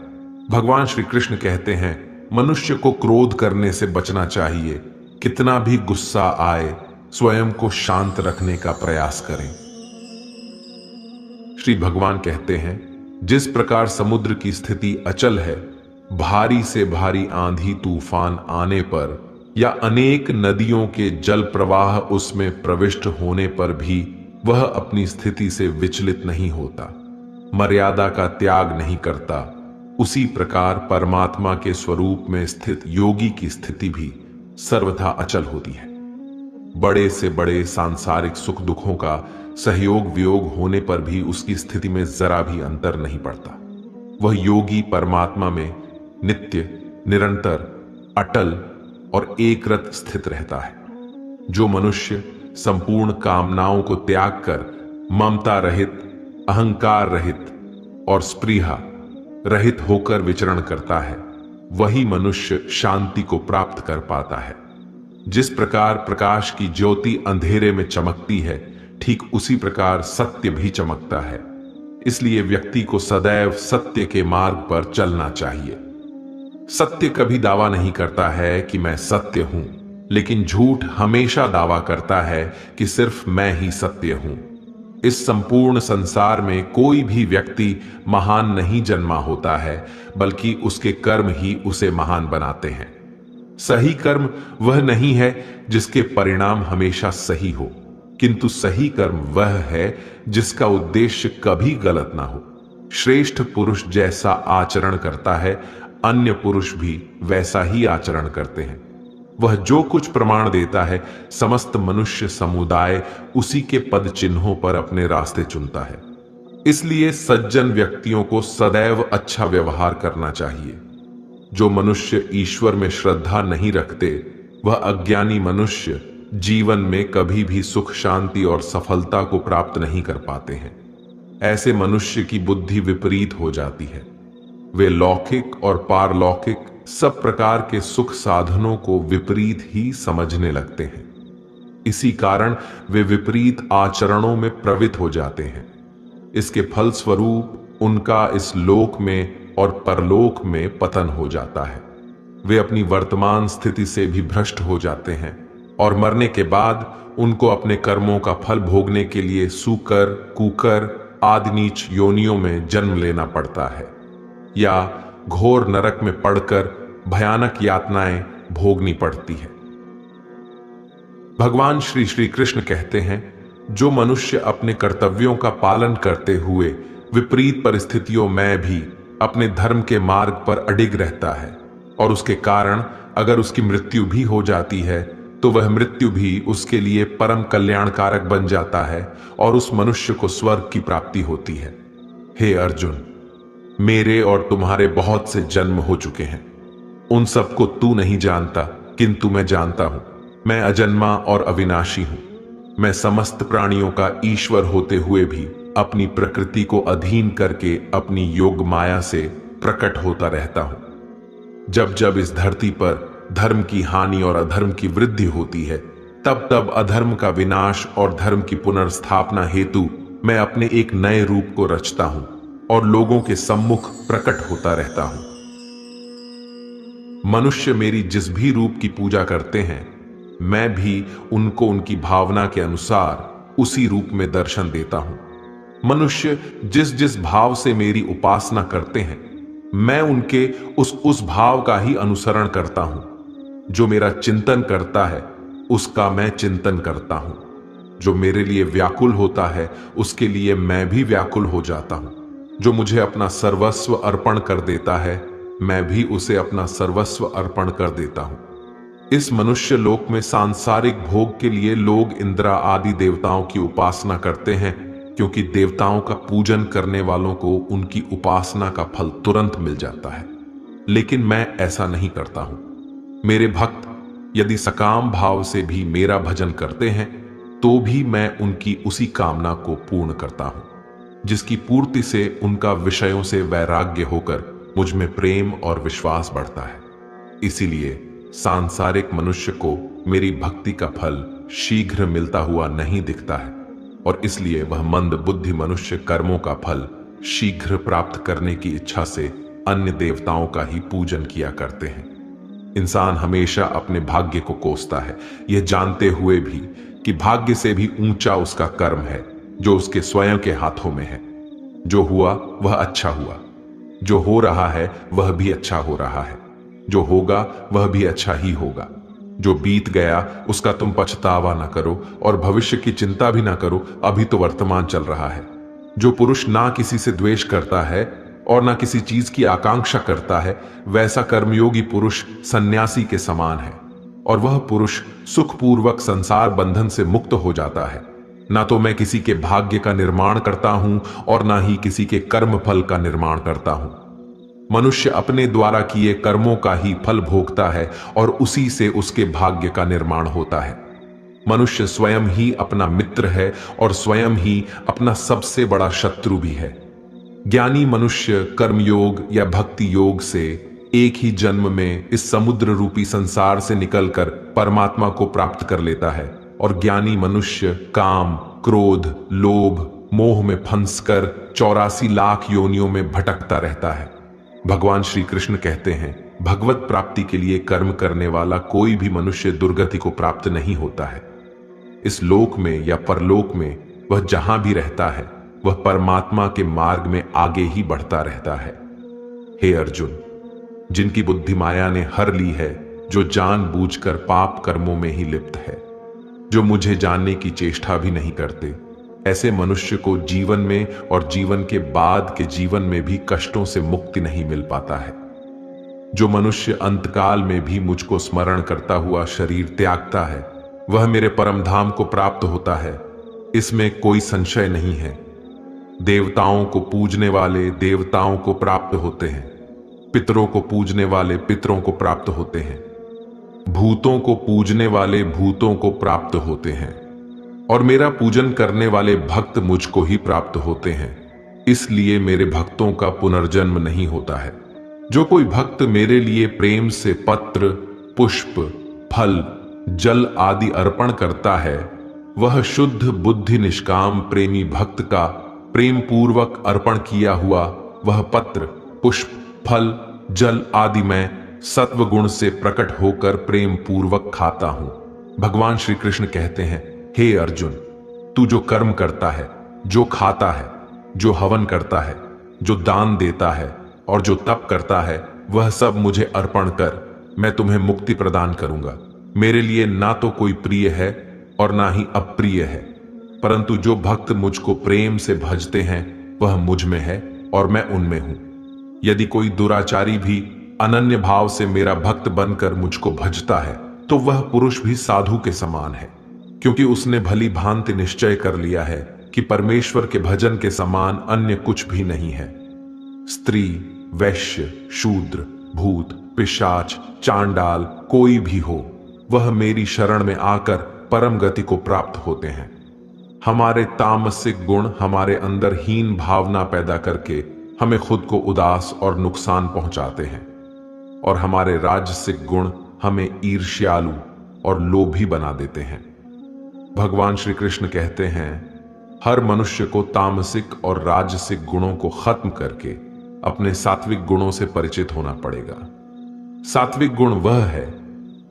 भगवान श्री कृष्ण कहते हैं, मनुष्य को क्रोध करने से बचना चाहिए। कितना भी गुस्सा आए, स्वयं को शांत रखने का प्रयास करें। श्री भगवान कहते हैं, जिस प्रकार समुद्र की स्थिति अचल है, भारी से भारी आंधी तूफान आने पर या अनेक नदियों के जल प्रवाह उसमें प्रविष्ट होने पर भी वह अपनी स्थिति से विचलित नहीं होता, मर्यादा का त्याग नहीं करता, उसी प्रकार परमात्मा के स्वरूप में स्थित योगी की स्थिति भी सर्वथा अचल होती है। बड़े से बड़े सांसारिक सुख दुखों का सहयोग वियोग होने पर भी उसकी स्थिति में जरा भी अंतर नहीं पड़ता। वह योगी परमात्मा में नित्य, निरंतर, अटल और एकरत स्थित रहता है। जो मनुष्य संपूर्ण कामनाओं को त्याग कर ममता रहित, अहंकार रहित और स्पृहा रहित होकर विचरण करता है, वही मनुष्य शांति को प्राप्त कर पाता है। जिस प्रकार प्रकाश की ज्योति अंधेरे में चमकती है, ठीक उसी प्रकार सत्य भी चमकता है। इसलिए व्यक्ति को सदैव सत्य के मार्ग पर चलना चाहिए। सत्य कभी दावा नहीं करता है कि मैं सत्य हूं, लेकिन झूठ हमेशा दावा करता है कि सिर्फ मैं ही सत्य हूं। इस संपूर्ण संसार में कोई भी व्यक्ति महान नहीं जन्मा होता है, बल्कि उसके कर्म ही उसे महान बनाते हैं। सही कर्म वह नहीं है जिसके परिणाम हमेशा सही हो, किंतु सही कर्म वह है जिसका उद्देश्य कभी गलत ना हो। श्रेष्ठ पुरुष जैसा आचरण करता है, अन्य पुरुष भी वैसा ही आचरण करते हैं। वह जो कुछ प्रमाण देता है, समस्त मनुष्य समुदाय उसी के पद चिन्हों पर अपने रास्ते चुनता है। इसलिए सज्जन व्यक्तियों को सदैव अच्छा व्यवहार करना चाहिए। जो मनुष्य ईश्वर में श्रद्धा नहीं रखते, वह अज्ञानी मनुष्य जीवन में कभी भी सुख, शांति और सफलता को प्राप्त नहीं कर पाते हैं। ऐसे मनुष्य की बुद्धि विपरीत हो जाती है। वे लौकिक और पारलौकिक सब प्रकार के सुख साधनों को विपरीत ही समझने लगते हैं। इसी कारण वे विपरीत आचरणों में प्रवृत्त हो जाते हैं। इसके फलस्वरूप उनका इस लोक में और परलोक में पतन हो जाता है। वे अपनी वर्तमान स्थिति से भी भ्रष्ट हो जाते हैं और मरने के बाद उनको अपने कर्मों का फल भोगने के लिए सूकर, कुकर आदि नीच योनियों में जन्म लेना पड़ता है या घोर नरक में पड़कर भयानक यातनाएं भोगनी पड़ती है। भगवान श्री कृष्ण कहते हैं, जो मनुष्य अपने कर्तव्यों का पालन करते हुए विपरीत परिस्थितियों में भी अपने धर्म के मार्ग पर अडिग रहता है और उसके कारण अगर उसकी मृत्यु भी हो जाती है, तो वह मृत्यु भी उसके लिए परम कल्याणकारक बन जाता है और उस मनुष्य को स्वर्ग की प्राप्ति होती है। हे अर्जुन, मेरे और तुम्हारे बहुत से जन्म हो चुके हैं। उन सबको तू नहीं जानता, किंतु मैं जानता हूं। मैं अजन्मा और अविनाशी हूं। मैं समस्त प्राणियों का ईश्वर होते हुए भी अपनी प्रकृति को अधीन करके अपनी योग माया से प्रकट होता रहता हूं। जब जब इस धरती पर धर्म की हानि और अधर्म की वृद्धि होती है, तब तब अधर्म का विनाश और धर्म की पुनर्स्थापना हेतु मैं अपने एक नए रूप को रचता हूं और लोगों के सम्मुख प्रकट होता रहता हूं। मनुष्य मेरी जिस भी रूप की पूजा करते हैं, मैं भी उनको उनकी भावना के अनुसार उसी रूप में दर्शन देता हूं। मनुष्य जिस जिस भाव से मेरी उपासना करते हैं, मैं उनके उस भाव का ही अनुसरण करता हूं। जो मेरा चिंतन करता है, उसका मैं चिंतन करता हूं। जो मेरे लिए व्याकुल होता है, उसके लिए मैं भी व्याकुल हो जाता हूं। जो मुझे अपना सर्वस्व अर्पण कर देता है, मैं भी उसे अपना सर्वस्व अर्पण कर देता हूं। इस मनुष्य लोक में सांसारिक भोग के लिए लोग इंद्रा आदि देवताओं की उपासना करते हैं, क्योंकि देवताओं का पूजन करने वालों को उनकी उपासना का फल तुरंत मिल जाता है। लेकिन मैं ऐसा नहीं करता हूं। मेरे भक्त यदि सकाम भाव से भी मेरा भजन करते हैं, तो भी मैं उनकी उसी कामना को पूर्ण करता हूं, जिसकी पूर्ति से उनका विषयों से वैराग्य होकर मुझ में प्रेम और विश्वास बढ़ता है। इसीलिए सांसारिक मनुष्य को मेरी भक्ति का फल शीघ्र मिलता हुआ नहीं दिखता है, और इसलिए वह मंद बुद्धि मनुष्य कर्मों का फल शीघ्र प्राप्त करने की इच्छा से अन्य देवताओं का ही पूजन किया करते हैं। इंसान हमेशा अपने भाग्य को कोसता है, यह जानते हुए भी कि भाग्य से भी ऊंचा उसका कर्म है, जो उसके स्वयं के हाथों में है। जो हुआ वह अच्छा हुआ, जो हो रहा है वह भी अच्छा हो रहा है, जो होगा वह भी अच्छा ही होगा। जो बीत गया उसका तुम पछतावा ना करो और भविष्य की चिंता भी ना करो, अभी तो वर्तमान चल रहा है। जो पुरुष ना किसी से द्वेष करता है और ना किसी चीज की आकांक्षा करता है, वैसा कर्मयोगी पुरुष सन्यासी के समान है, और वह पुरुष सुखपूर्वक संसार बंधन से मुक्त हो जाता है। ना तो मैं किसी के भाग्य का निर्माण करता हूं और ना ही किसी के कर्म फल का निर्माण करता हूं। मनुष्य अपने द्वारा किए कर्मों का ही फल भोगता है और उसी से उसके भाग्य का निर्माण होता है। मनुष्य स्वयं ही अपना मित्र है और स्वयं ही अपना सबसे बड़ा शत्रु भी है। ज्ञानी मनुष्य कर्मयोग या भक्ति योग से एक ही जन्म में इस समुद्र रूपी संसार से निकलकर परमात्मा को प्राप्त कर लेता है, और ज्ञानी मनुष्य काम, क्रोध, लोभ, मोह में फंसकर 84 लाख योनियों में भटकता रहता है। भगवान श्री कृष्ण कहते हैं, भगवत प्राप्ति के लिए कर्म करने वाला कोई भी मनुष्य दुर्गति को प्राप्त नहीं होता है। इस लोक में या परलोक में वह जहां भी रहता है, वह परमात्मा के मार्ग में आगे ही बढ़ता रहता है। हे अर्जुन, जिनकी बुद्धि माया ने हर ली है, जो जानबूझकर पाप कर्मों में ही लिप्त है, जो मुझे जानने की चेष्टा भी नहीं करते, ऐसे मनुष्य को जीवन में और जीवन के बाद के जीवन में भी कष्टों से मुक्ति नहीं मिल पाता है। जो मनुष्य अंतकाल में भी मुझको स्मरण करता हुआ शरीर त्यागता है, वह मेरे परम धाम को प्राप्त होता है, इसमें कोई संशय नहीं है। देवताओं को पूजने वाले देवताओं को प्राप्त होते हैं, पितरों को पूजने वाले पितरों को प्राप्त होते हैं, भूतों को पूजने वाले भूतों को प्राप्त होते हैं, और मेरा पूजन करने वाले भक्त मुझको ही प्राप्त होते हैं। इसलिए मेरे भक्तों का पुनर्जन्म नहीं होता है। जो कोई भक्त मेरे लिए प्रेम से पत्र, पुष्प, फल, जल आदि अर्पण करता है, वह शुद्ध बुद्धि निष्काम प्रेमी भक्त का प्रेम पूर्वक अर्पण किया हुआ वह पत्र, पुष्प, फल, जल आदि मैं सत्व गुण से प्रकट होकर प्रेम पूर्वक खाता हूं। भगवान श्री कृष्ण कहते हैं, हे अर्जुन, तू जो कर्म करता है, जो खाता है, जो हवन करता है, जो दान देता है और जो तप करता है, वह सब मुझे अर्पण कर, मैं तुम्हें मुक्ति प्रदान करूंगा। मेरे लिए ना तो कोई प्रिय है और ना ही अप्रिय है, परंतु जो भक्त मुझको प्रेम से भजते हैं, वह मुझ में है और मैं उनमें हूं। यदि कोई दुराचारी भी अनन्य भाव से मेरा भक्त बनकर मुझको भजता है, तो वह पुरुष भी साधु के समान है, क्योंकि उसने भली भांति निश्चय कर लिया है कि परमेश्वर के भजन के समान अन्य कुछ भी नहीं है। स्त्री, वैश्य, शूद्र, भूत, पिशाच, चांडाल कोई भी हो, वह मेरी शरण में आकर परम गति को प्राप्त होते हैं। हमारे तामसिक गुण हमारे अंदर हीन भावना पैदा करके हमें खुद को उदास और नुकसान पहुंचाते हैं, और हमारे राजसिक गुण हमें ईर्ष्यालु और लोभी बना देते हैं। भगवान श्री कृष्ण कहते हैं, हर मनुष्य को तामसिक और राजसिक गुणों को खत्म करके अपने सात्विक गुणों से परिचित होना पड़ेगा। सात्विक गुण वह है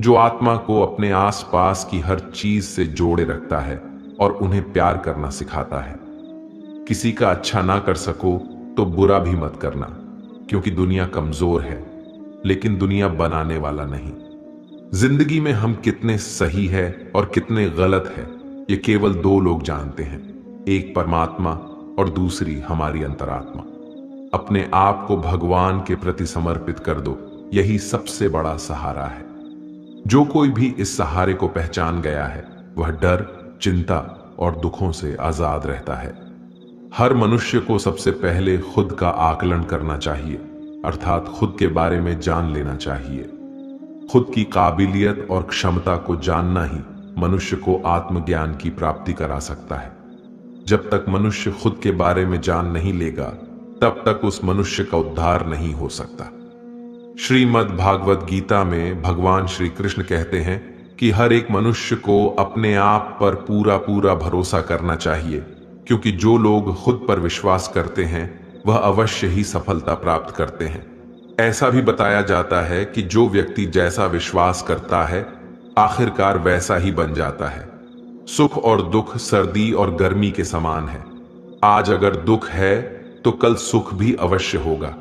जो आत्मा को अपने आसपास की हर चीज से जोड़े रखता है और उन्हें प्यार करना सिखाता है। किसी का अच्छा ना कर सको तो बुरा भी मत करना, क्योंकि दुनिया कमजोर है, लेकिन दुनिया बनाने वाला नहीं। जिंदगी में हम कितने सही है और कितने गलत है, ये केवल दो लोग जानते हैं, एक परमात्मा और दूसरी हमारी अंतरात्मा। अपने आप को भगवान के प्रति समर्पित कर दो, यही सबसे बड़ा सहारा है। जो कोई भी इस सहारे को पहचान गया है वह डर, चिंता और दुखों से आजाद रहता है। हर मनुष्य को सबसे पहले खुद का आकलन करना चाहिए, अर्थात खुद के बारे में जान लेना चाहिए। खुद की काबिलियत और क्षमता को जानना ही मनुष्य को आत्मज्ञान की प्राप्ति करा सकता है। जब तक मनुष्य खुद के बारे में जान नहीं लेगा, तब तक उस मनुष्य का उद्धार नहीं हो सकता। श्रीमद् भागवत गीता में भगवान श्री कृष्ण कहते हैं कि हर एक मनुष्य को अपने आप पर पूरा पूरा भरोसा करना चाहिए, क्योंकि जो लोग खुद पर विश्वास करते हैं वह अवश्य ही सफलता प्राप्त करते हैं। ऐसा भी बताया जाता है कि जो व्यक्ति जैसा विश्वास करता है आखिरकार वैसा ही बन जाता है। सुख और दुख सर्दी और गर्मी के समान है। आज अगर दुख है तो कल सुख भी अवश्य होगा।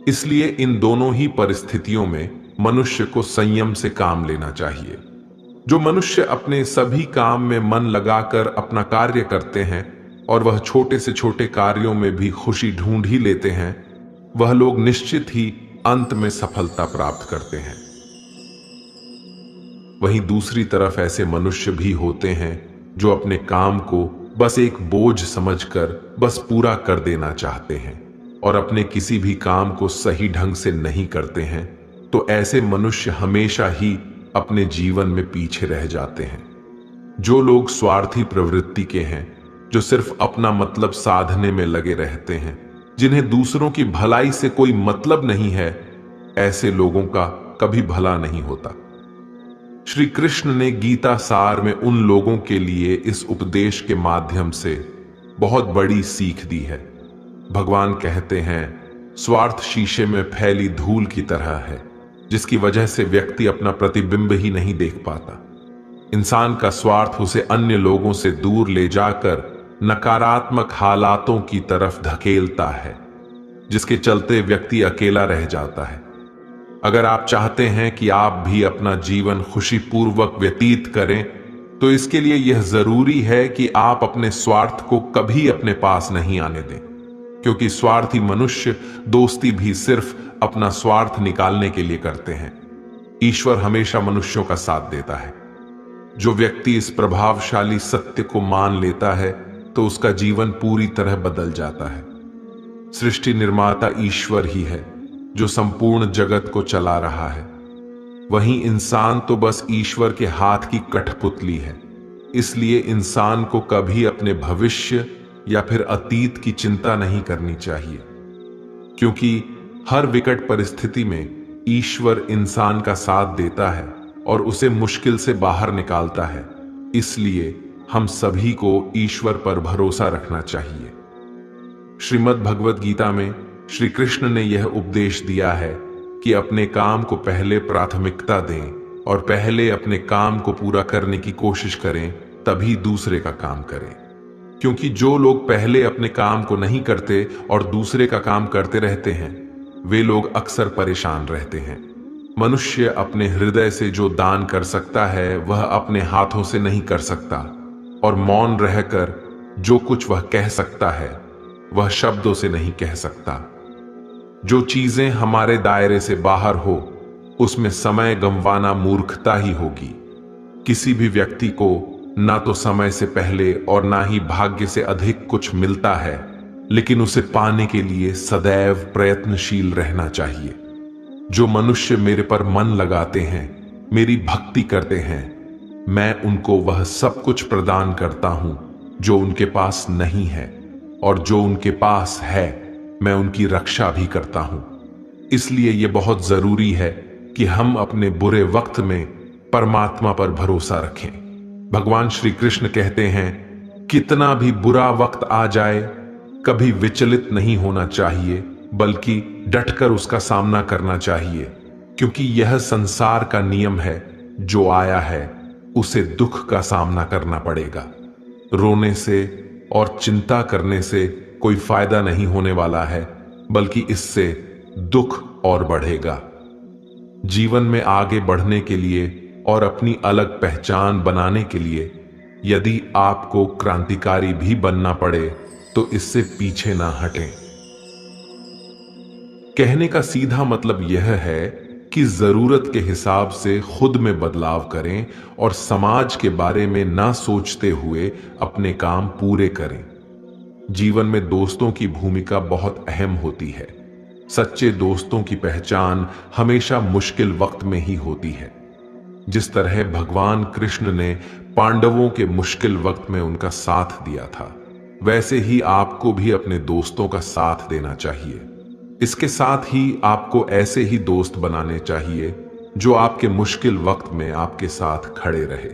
इसलिए इन दोनों ही परिस्थितियों में मनुष्य को संयम से काम लेना चाहिए। जो मनुष्य अपने सभी काम में मन लगाकर अपना कार्य करते हैं और वह छोटे से छोटे कार्यों में भी खुशी ढूंढ ही लेते हैं, वह लोग निश्चित ही अंत में सफलता प्राप्त करते हैं। वहीं दूसरी तरफ ऐसे मनुष्य भी होते हैं जो अपने काम को बस एक बोझ समझकर बस पूरा कर देना चाहते हैं और अपने किसी भी काम को सही ढंग से नहीं करते हैं, तो ऐसे मनुष्य हमेशा ही अपने जीवन में पीछे रह जाते हैं। जो लोग स्वार्थी प्रवृत्ति के हैं, जो सिर्फ अपना मतलब साधने में लगे रहते हैं, जिन्हें दूसरों की भलाई से कोई मतलब नहीं है, ऐसे लोगों का कभी भला नहीं होता। श्री कृष्ण ने गीता सार में उन लोगों के लिए इस उपदेश के माध्यम से बहुत बड़ी सीख दी है। भगवान कहते हैं, स्वार्थ शीशे में फैली धूल की तरह है, जिसकी वजह से व्यक्ति अपना प्रतिबिंब ही नहीं देख पाता। इंसान का स्वार्थ उसे अन्य लोगों से दूर ले जाकर नकारात्मक हालातों की तरफ धकेलता है, जिसके चलते व्यक्ति अकेला रह जाता है। अगर आप चाहते हैं कि आप भी अपना जीवन खुशीपूर्वक व्यतीत करें, तो इसके लिए यह जरूरी है कि आप अपने स्वार्थ को कभी अपने पास नहीं आने दें, क्योंकि स्वार्थी मनुष्य दोस्ती भी सिर्फ अपना स्वार्थ निकालने के लिए करते हैं। ईश्वर हमेशा मनुष्यों का साथ देता है। जो व्यक्ति इस प्रभावशाली सत्य को मान लेता है तो उसका जीवन पूरी तरह बदल जाता है। सृष्टि निर्माता ईश्वर ही है जो संपूर्ण जगत को चला रहा है। वहीं इंसान तो बस ईश्वर के हाथ की कठपुतली है। इसलिए इंसान को कभी अपने भविष्य या फिर अतीत की चिंता नहीं करनी चाहिए, क्योंकि हर विकट परिस्थिति में ईश्वर इंसान का साथ देता है और उसे मुश्किल से बाहर निकालता है। इसलिए हम सभी को ईश्वर पर भरोसा रखना चाहिए। श्रीमद् भगवत गीता में श्री कृष्ण ने यह उपदेश दिया है कि अपने काम को पहले प्राथमिकता दें और पहले अपने काम को पूरा करने की कोशिश करें, तभी दूसरे का काम करें। क्योंकि जो लोग पहले अपने काम को नहीं करते और दूसरे का काम करते रहते हैं, वे लोग अक्सर परेशान रहते हैं। मनुष्य अपने हृदय से जो दान कर सकता है वह अपने हाथों से नहीं कर सकता, और मौन रहकर जो कुछ वह कह सकता है वह शब्दों से नहीं कह सकता। जो चीजें हमारे दायरे से बाहर हो उसमें समय गंवाना मूर्खता ही होगी। किसी भी व्यक्ति को ना तो समय से पहले और ना ही भाग्य से अधिक कुछ मिलता है, लेकिन उसे पाने के लिए सदैव प्रयत्नशील रहना चाहिए। जो मनुष्य मेरे पर मन लगाते हैं, मेरी भक्ति करते हैं, मैं उनको वह सब कुछ प्रदान करता हूं जो उनके पास नहीं है, और जो उनके पास है मैं उनकी रक्षा भी करता हूं। इसलिए यह बहुत जरूरी है कि हम अपने बुरे वक्त में परमात्मा पर भरोसा रखें। भगवान श्री कृष्ण कहते हैं, कितना भी बुरा वक्त आ जाए कभी विचलित नहीं होना चाहिए, बल्कि डटकर उसका सामना करना चाहिए। क्योंकि यह संसार का नियम है, जो आया है उसे दुख का सामना करना पड़ेगा। रोने से और चिंता करने से कोई फायदा नहीं होने वाला है, बल्कि इससे दुख और बढ़ेगा। जीवन में आगे बढ़ने के लिए और अपनी अलग पहचान बनाने के लिए यदि आपको क्रांतिकारी भी बनना पड़े तो इससे पीछे ना हटें। कहने का सीधा मतलब यह है कि जरूरत के हिसाब से खुद में बदलाव करें और समाज के बारे में ना सोचते हुए अपने काम पूरे करें। जीवन में दोस्तों की भूमिका बहुत अहम होती है। सच्चे दोस्तों की पहचान हमेशा मुश्किल वक्त में ही होती है। जिस तरह भगवान कृष्ण ने पांडवों के मुश्किल वक्त में उनका साथ दिया था, वैसे ही आपको भी अपने दोस्तों का साथ देना चाहिए। इसके साथ ही आपको ऐसे ही दोस्त बनाने चाहिए जो आपके मुश्किल वक्त में आपके साथ खड़े रहे।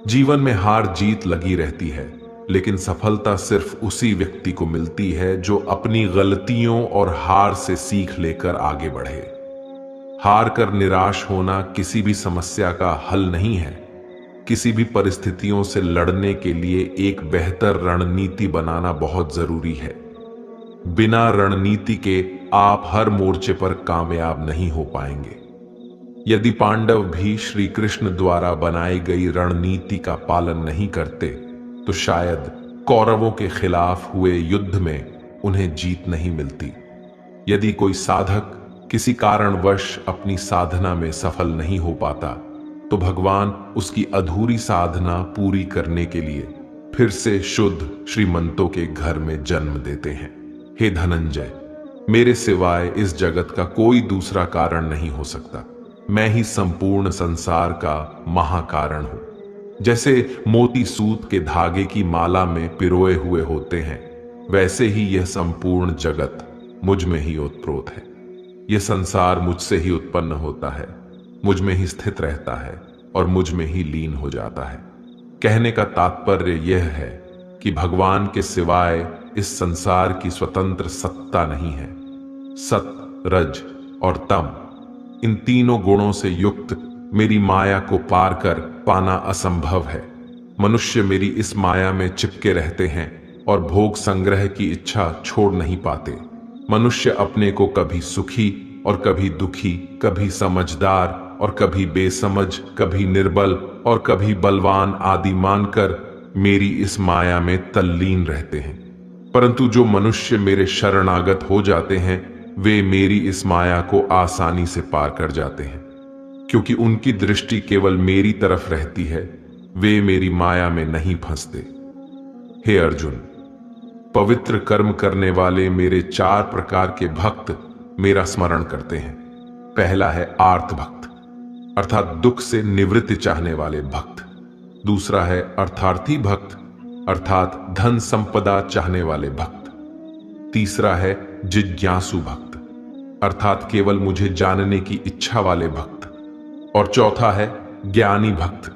जीवन में हार जीत लगी रहती है, लेकिन सफलता सिर्फ उसी व्यक्ति को मिलती है जो अपनी गलतियों और हार से सीख लेकर आगे बढ़े। हार कर निराश होना किसी भी समस्या का हल नहीं है। किसी भी परिस्थितियों से लड़ने के लिए एक बेहतर रणनीति बनाना बहुत जरूरी है। बिना रणनीति के आप हर मोर्चे पर कामयाब नहीं हो पाएंगे। यदि पांडव भी श्री कृष्ण द्वारा बनाई गई रणनीति का पालन नहीं करते तो शायद कौरवों के खिलाफ हुए युद्ध में उन्हें जीत नहीं मिलती। यदि कोई साधक किसी कारणवश अपनी साधना में सफल नहीं हो पाता तो भगवान उसकी अधूरी साधना पूरी करने के लिए फिर से शुद्ध श्रीमंतों के घर में जन्म देते हैं। हे धनंजय, मेरे सिवाय इस जगत का कोई दूसरा कारण नहीं हो सकता। मैं ही संपूर्ण संसार का महाकारण हूं। जैसे मोती सूत के धागे की माला में पिरोए हुए होते हैं, वैसे ही यह संपूर्ण जगत मुझ में ही ओतप्रोत है। यह संसार मुझसे ही उत्पन्न होता है, मुझ में ही स्थित रहता है और मुझ में ही लीन हो जाता है। कहने का तात्पर्य यह है कि भगवान के सिवाय इस संसार की स्वतंत्र सत्ता नहीं है। सत, रज और तम, इन तीनों गुणों से युक्त मेरी माया को पार कर पाना असंभव है। मनुष्य मेरी इस माया में चिपके रहते हैं और भोग संग्रह की इच्छा छोड़ नहीं पाते। मनुष्य अपने को कभी सुखी और कभी दुखी, कभी समझदार और कभी बेसमझ, कभी निर्बल और कभी बलवान आदि मानकर मेरी इस माया में तल्लीन रहते हैं। परंतु जो मनुष्य मेरे शरणागत हो जाते हैं, वे मेरी इस माया को आसानी से पार कर जाते हैं, क्योंकि उनकी दृष्टि केवल मेरी तरफ रहती है। वे मेरी माया में नहीं फंसते। हे अर्जुन, पवित्र कर्म करने वाले मेरे 4 प्रकार के भक्त मेरा स्मरण करते हैं। पहला है आर्त भक्त, अर्थात दुख से निवृत्ति चाहने वाले भक्त। दूसरा है अर्थार्थी भक्त, अर्थात धन संपदा चाहने वाले भक्त। तीसरा है जिज्ञासु भक्त, अर्थात केवल मुझे जानने की इच्छा वाले भक्त। और चौथा है ज्ञानी भक्त,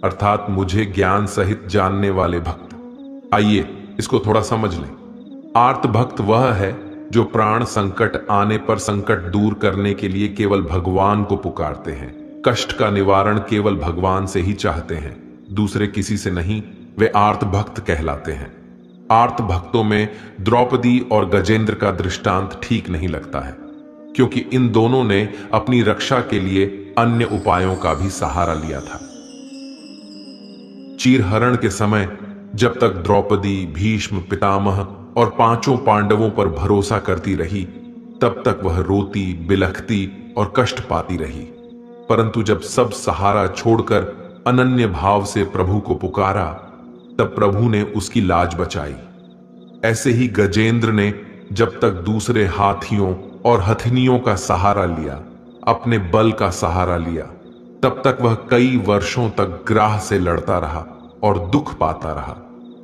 अर्थात मुझे ज्ञान सहित जानने वाले भक्त। आइए इसको थोड़ा समझ लें। आर्त भक्त वह है जो प्राण संकट आने पर संकट दूर करने के लिए केवल भगवान को पुकारते हैं। कष्ट का निवारण केवल भगवान से ही चाहते हैं, दूसरे किसी से नहीं। वे आर्त भक्त कहलाते हैं। आर्त भक्तों में द्रौपदी और गजेंद्र का दृष्टांत ठीक नहीं लगता है, क्योंकि इन दोनों ने अपनी रक्षा के लिए अन्य उपायों का भी सहारा लिया था। चीरहरण के समय जब तक द्रौपदी, भीष्म, पितामह और 5 पांडवों पर भरोसा करती रही, तब तक वह रोती, बिलखती और कष्ट पाती रही। परंतु जब सब सहारा छोड़कर अनन्य भाव से प्रभु को पुकारा, तब प्रभु ने उसकी लाज बचाई। ऐसे ही गजेंद्र ने जब तक दूसरे हाथियों और हथिनियों का सहारा लिया, अपने बल का सहारा लिया, तब तक वह कई वर्षों तक ग्राह से लड़ता रहा और दुख पाता रहा।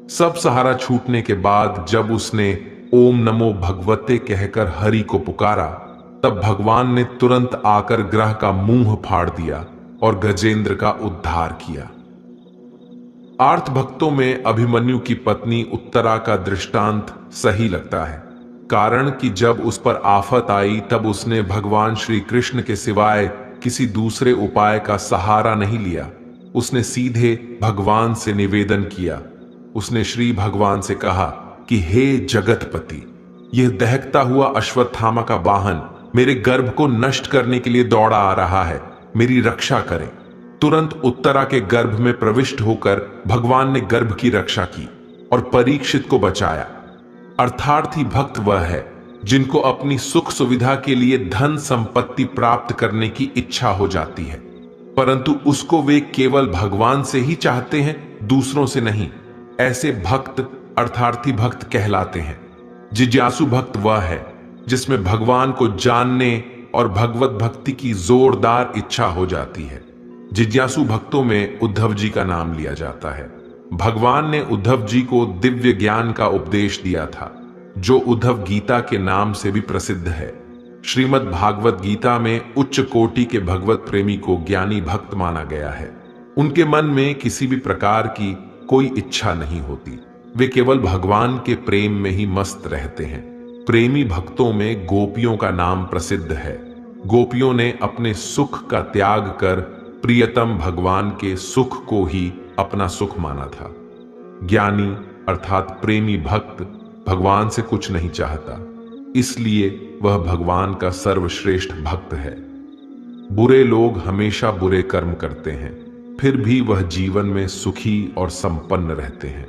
सब सहारा छूटने के बाद जब उसने ओम नमो भगवते कहकर हरि को पुकारा, तब भगवान ने तुरंत आकर ग्रह का मुंह फाड़ दिया और गजेंद्र का उद्धार किया। आर्त भक्तों में अभिमन्यु की पत्नी उत्तरा का दृष्टांत सही लगता है। कारण कि जब उस पर आफत आई, तब उसने भगवान श्री कृष्ण के सिवाय किसी दूसरे उपाय का सहारा नहीं लिया। उसने सीधे भगवान से निवेदन किया। उसने श्री भगवान से कहा कि हे जगतपति, यह दहकता हुआ अश्वत्थामा का वाहन मेरे गर्भ को नष्ट करने के लिए दौड़ा आ रहा है, मेरी रक्षा करें। तुरंत उत्तरा के गर्भ में प्रविष्ट होकर भगवान ने गर्भ की रक्षा की और परीक्षित को बचाया। अर्थार्थी भक्त वह है जिनको अपनी सुख सुविधा के लिए धन संपत्ति प्राप्त करने की इच्छा हो जाती है, परंतु उसको वे केवल भगवान से ही चाहते हैं, दूसरों से नहीं। ऐसे भक्त अर्थार्थी भक्त कहलाते हैं। जिज्ञासु भक्त वह है जिसमें भगवान को जानने और भगवत भक्ति की जोरदार इच्छा हो जाती है। जिज्ञासु भक्तों में उद्धव जी का नाम लिया जाता है। भगवान ने उद्धव जी को दिव्य ज्ञान का उपदेश दिया था, जो उद्धव गीता के नाम से भी प्रसिद्ध है। श्रीमद् भागवत गीता में उच्च कोटि के भगवत प्रेमी को ज्ञानी भक्त माना गया है। उनके मन में किसी भी प्रकार की कोई इच्छा नहीं होती, वे केवल भगवान के प्रेम में ही मस्त रहते हैं। प्रेमी भक्तों में गोपियों का नाम प्रसिद्ध है। गोपियों ने अपने सुख का त्याग कर प्रियतम भगवान के सुख को ही अपना सुख माना था। ज्ञानी अर्थात प्रेमी भक्त भगवान से कुछ नहीं चाहता, इसलिए वह भगवान का सर्वश्रेष्ठ भक्त है। बुरे लोग हमेशा बुरे कर्म करते हैं, फिर भी वह जीवन में सुखी और संपन्न रहते हैं,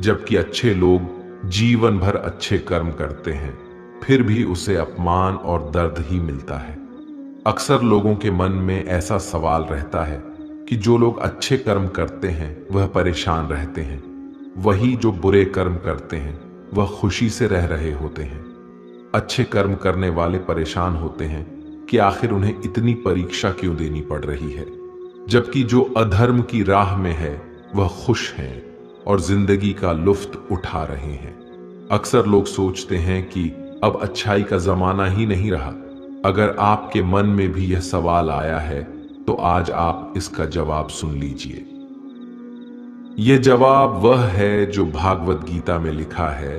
जबकि अच्छे लोग जीवन भर अच्छे कर्म करते हैं, फिर भी उसे अपमान और दर्द ही मिलता है। अक्सर लोगों के मन में ऐसा सवाल रहता है कि जो लोग अच्छे कर्म करते हैं वह परेशान रहते हैं, वही जो बुरे कर्म करते हैं वह खुशी से रह रहे होते हैं। अच्छे कर्म करने वाले परेशान होते हैं कि आखिर उन्हें इतनी परीक्षा क्यों देनी पड़ रही है, जबकि जो अधर्म की राह में है वह खुश हैं और जिंदगी का लुफ्त उठा रहे हैं। अक्सर लोग सोचते हैं कि अब अच्छाई का जमाना ही नहीं रहा। अगर आपके मन में भी यह सवाल आया है तो आज आप इसका जवाब सुन लीजिए। यह जवाब वह है जो भागवत गीता में लिखा है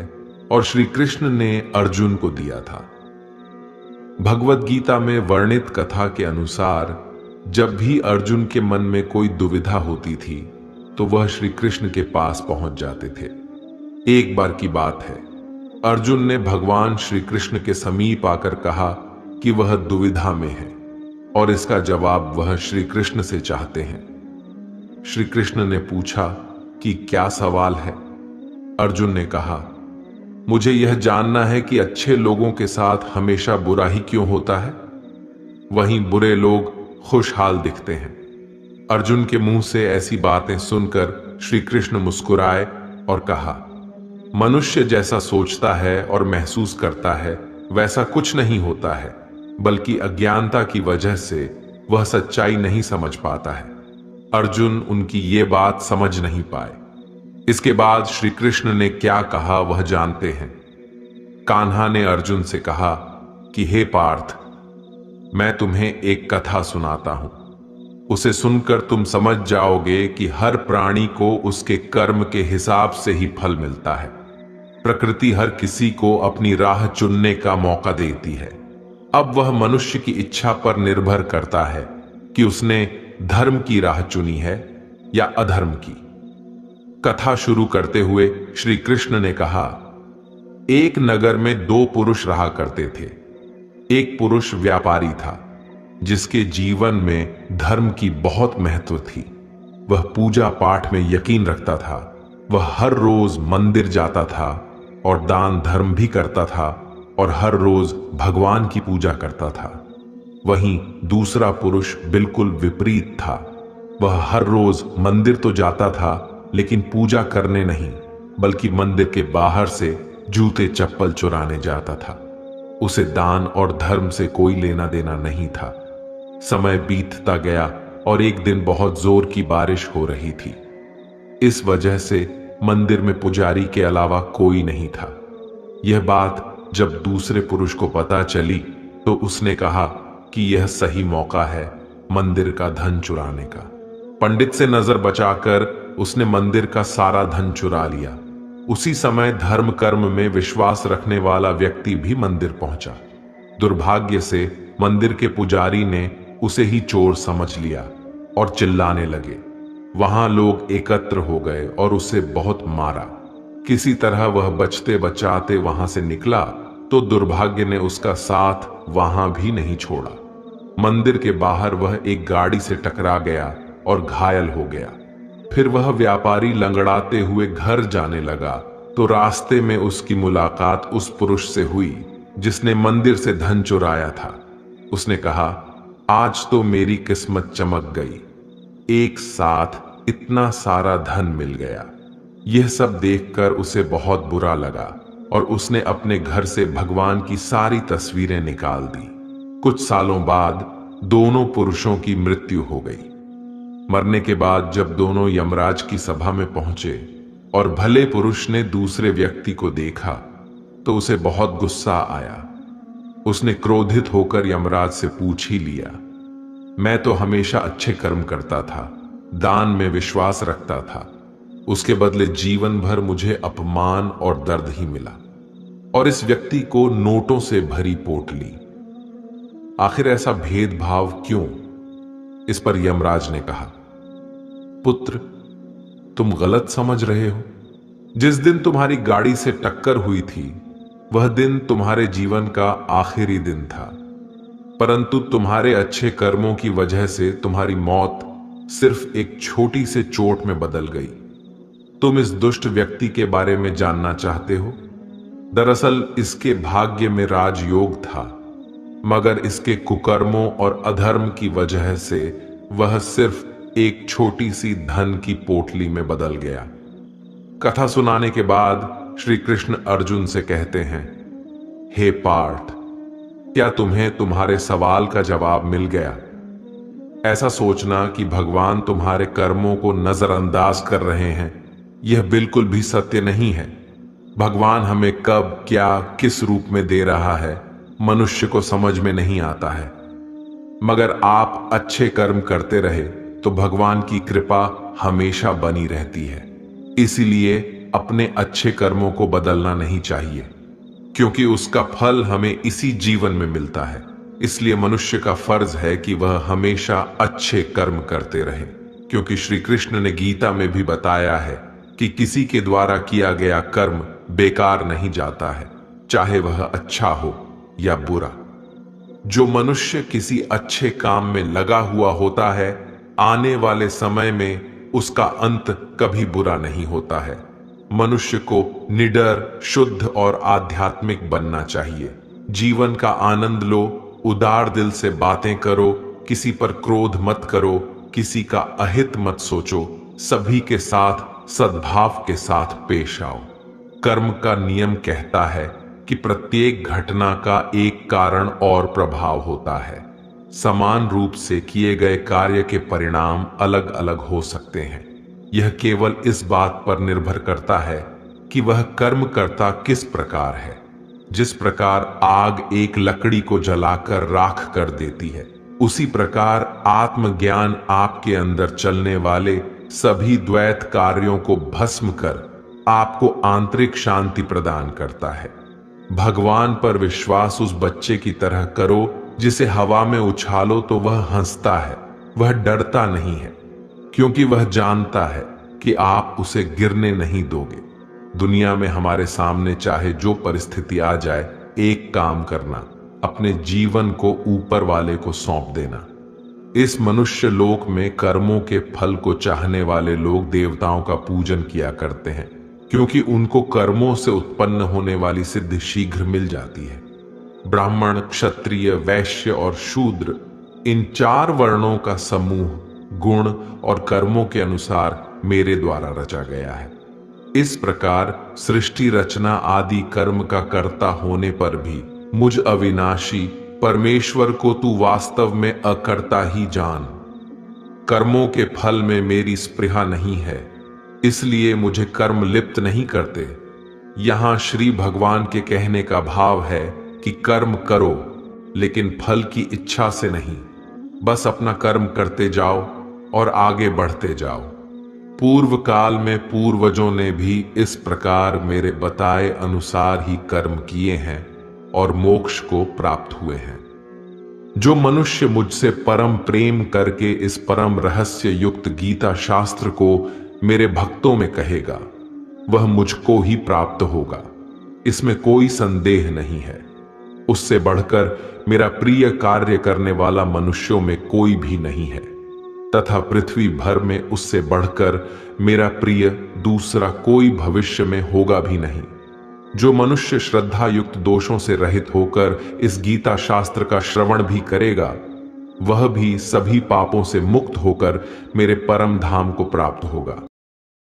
और श्री कृष्ण ने अर्जुन को दिया था। भगवत गीता में वर्णित कथा के अनुसार जब भी अर्जुन के मन में कोई दुविधा होती थी तो वह श्री कृष्ण के पास पहुंच जाते थे। एक बार की बात है, अर्जुन ने भगवान श्री कृष्ण के समीप आकर कहा कि वह दुविधा में है और इसका जवाब वह श्री कृष्ण से चाहते हैं। श्री कृष्ण ने पूछा कि क्या सवाल है? अर्जुन ने कहा, मुझे यह जानना है कि अच्छे लोगों के साथ हमेशा बुरा ही क्यों होता है, वहीं बुरे लोग खुशहाल दिखते हैं। अर्जुन के मुंह से ऐसी बातें सुनकर श्री कृष्ण मुस्कुराए और कहा, मनुष्य जैसा सोचता है और महसूस करता है वैसा कुछ नहीं होता है, बल्कि अज्ञानता की वजह से वह सच्चाई नहीं समझ पाता है। अर्जुन उनकी ये बात समझ नहीं पाए। इसके बाद श्री कृष्ण ने क्या कहा वह जानते हैं। कान्हा ने अर्जुन से कहा कि हे पार्थ, मैं तुम्हें एक कथा सुनाता हूं, उसे सुनकर तुम समझ जाओगे कि हर प्राणी को उसके कर्म के हिसाब से ही फल मिलता है। प्रकृति हर किसी को अपनी राह चुनने का मौका देती है। अब वह मनुष्य की इच्छा पर निर्भर करता है कि उसने धर्म की राह चुनी है या अधर्म की। कथा शुरू करते हुए श्री कृष्ण ने कहा, एक नगर में दो पुरुष रहा करते थे। एक पुरुष व्यापारी था जिसके जीवन में धर्म की बहुत महत्व थी। वह पूजा पाठ में यकीन रखता था। वह हर रोज मंदिर जाता था और दान धर्म भी करता था और हर रोज भगवान की पूजा करता था। वहीं दूसरा पुरुष बिल्कुल विपरीत था। वह हर रोज मंदिर तो जाता था लेकिन पूजा करने नहीं, बल्कि मंदिर के बाहर से जूते चप्पल चुराने जाता था। उसे दान और धर्म से कोई लेना देना नहीं था। समय बीतता गया और एक दिन बहुत जोर की बारिश हो रही थी। इस वजह से मंदिर में पुजारी के अलावा कोई नहीं था। यह बात जब दूसरे पुरुष को पता चली तो उसने कहा कि यह सही मौका है मंदिर का धन चुराने का। पंडित से नजर बचाकर उसने मंदिर का सारा धन चुरा लिया। उसी समय धर्म कर्म में विश्वास रखने वाला व्यक्ति भी मंदिर पहुंचा। दुर्भाग्य से मंदिर के पुजारी ने उसे ही चोर समझ लिया और चिल्लाने लगे। वहां लोग एकत्र हो गए और उसे बहुत मारा। किसी तरह वह बचते बचाते वहां से निकला तो दुर्भाग्य ने उसका साथ वहां भी नहीं छोड़ा। मंदिर के बाहर वह एक गाड़ी से टकरा गया और घायल हो गया। फिर वह व्यापारी लंगड़ाते हुए घर जाने लगा तो रास्ते में उसकी मुलाकात उस पुरुष से हुई जिसने मंदिर से धन चुराया था। उसने कहा, आज तो मेरी किस्मत चमक गई, एक साथ इतना सारा धन मिल गया। यह सब देखकर उसे बहुत बुरा लगा और उसने अपने घर से भगवान की सारी तस्वीरें निकाल दी। कुछ सालों बाद दोनों पुरुषों की मृत्यु हो गई। मरने के बाद जब दोनों यमराज की सभा में पहुंचे और भले पुरुष ने दूसरे व्यक्ति को देखा तो उसे बहुत गुस्सा आया। उसने क्रोधित होकर यमराज से पूछ ही लिया, मैं तो हमेशा अच्छे कर्म करता था, दान में विश्वास रखता था, उसके बदले जीवन भर मुझे अपमान और दर्द ही मिला और इस व्यक्ति को नोटों से भरी पोटली। आखिर ऐसा भेदभाव क्यों? इस पर यमराज ने कहा, पुत्र, तुम गलत समझ रहे हो। जिस दिन तुम्हारी गाड़ी से टक्कर हुई थी वह दिन तुम्हारे जीवन का आखिरी दिन था, परंतु तुम्हारे अच्छे कर्मों की वजह से तुम्हारी मौत सिर्फ एक छोटी से चोट में बदल गई। तुम इस दुष्ट व्यक्ति के बारे में जानना चाहते हो? दरअसल इसके भाग्य में राजयोग था, मगर इसके कुकर्मों और अधर्म की वजह से वह सिर्फ एक छोटी सी धन की पोटली में बदल गया। कथा सुनाने के बाद श्री कृष्ण अर्जुन से कहते हैं, हे पार्थ, क्या तुम्हें तुम्हारे सवाल का जवाब मिल गया? ऐसा सोचना कि भगवान तुम्हारे कर्मों को नजरअंदाज कर रहे हैं, यह बिल्कुल भी सत्य नहीं है। भगवान हमें कब, क्या, किस रूप में दे रहा है मनुष्य को समझ में नहीं आता है। मगर आप अच्छे कर्म करते रहे तो भगवान की कृपा हमेशा बनी रहती है। इसीलिए अपने अच्छे कर्मों को बदलना नहीं चाहिए, क्योंकि उसका फल हमें इसी जीवन में मिलता है। इसलिए मनुष्य का फर्ज है कि वह हमेशा अच्छे कर्म करते रहे, क्योंकि श्री कृष्ण ने गीता में भी बताया है कि किसी के द्वारा किया गया कर्म बेकार नहीं जाता है, चाहे वह अच्छा हो या बुरा। जो मनुष्य किसी अच्छे काम में लगा हुआ होता है, आने वाले समय में उसका अंत कभी बुरा नहीं होता है। मनुष्य को निडर, शुद्ध और आध्यात्मिक बनना चाहिए। जीवन का आनंद लो, उदार दिल से बातें करो, किसी पर क्रोध मत करो, किसी का अहित मत सोचो, सभी के साथ सद्भाव के साथ पेश आओ। कर्म का नियम कहता है कि प्रत्येक घटना का एक कारण और प्रभाव होता है। समान रूप से किए गए कार्य के परिणाम अलग अलग हो सकते हैं। यह केवल इस बात पर निर्भर करता है कि वह कर्म करता किस प्रकार है। जिस प्रकार आग एक लकड़ी को जलाकर राख कर देती है, उसी प्रकार आत्मज्ञान आपके अंदर चलने वाले सभी द्वैत कार्यों को भस्म कर आपको आंतरिक शांति प्रदान करता है। भगवान पर विश्वास उस बच्चे की तरह करो जिसे हवा में उछालो तो वह हंसता है, वह डरता नहीं है, क्योंकि वह जानता है कि आप उसे गिरने नहीं दोगे। दुनिया में हमारे सामने चाहे जो परिस्थिति आ जाए, एक काम करना, अपने जीवन को ऊपर वाले को सौंप देना। इस मनुष्य लोक में कर्मों के फल को चाहने वाले लोग देवताओं का पूजन किया करते हैं, क्योंकि उनको कर्मों से उत्पन्न होने वाली सिद्धि शीघ्र मिल जाती है। ब्राह्मण, क्षत्रिय, वैश्य और शूद्र, इन 4 वर्णों का समूह गुण और कर्मों के अनुसार मेरे द्वारा रचा गया है। इस प्रकार सृष्टि रचना आदि कर्म का कर्ता होने पर भी मुझ अविनाशी परमेश्वर को तू वास्तव में अकर्ता ही जान। कर्मों के फल में मेरी स्पृहा नहीं है, इसलिए मुझे कर्म लिप्त नहीं करते। यहां श्री भगवान के कहने का भाव है कि कर्म करो, लेकिन फल की इच्छा से नहीं। बस अपना कर्म करते जाओ और आगे बढ़ते जाओ। पूर्व काल में पूर्वजों ने भी इस प्रकार मेरे बताए अनुसार ही कर्म किए हैं और मोक्ष को प्राप्त हुए हैं। जो मनुष्य मुझसे परम प्रेम करके इस परम रहस्य युक्त गीता शास्त्र को मेरे भक्तों में कहेगा, वह मुझको ही प्राप्त होगा, इसमें कोई संदेह नहीं है। उससे बढ़कर मेरा प्रिय कार्य करने वाला मनुष्यों में कोई भी नहीं है, तथा पृथ्वी भर में उससे बढ़कर मेरा प्रिय दूसरा कोई भविष्य में होगा भी नहीं। जो मनुष्य श्रद्धा युक्त दोषों से रहित होकर इस गीता शास्त्र का श्रवण भी करेगा, वह भी सभी पापों से मुक्त होकर मेरे परम धाम को प्राप्त होगा।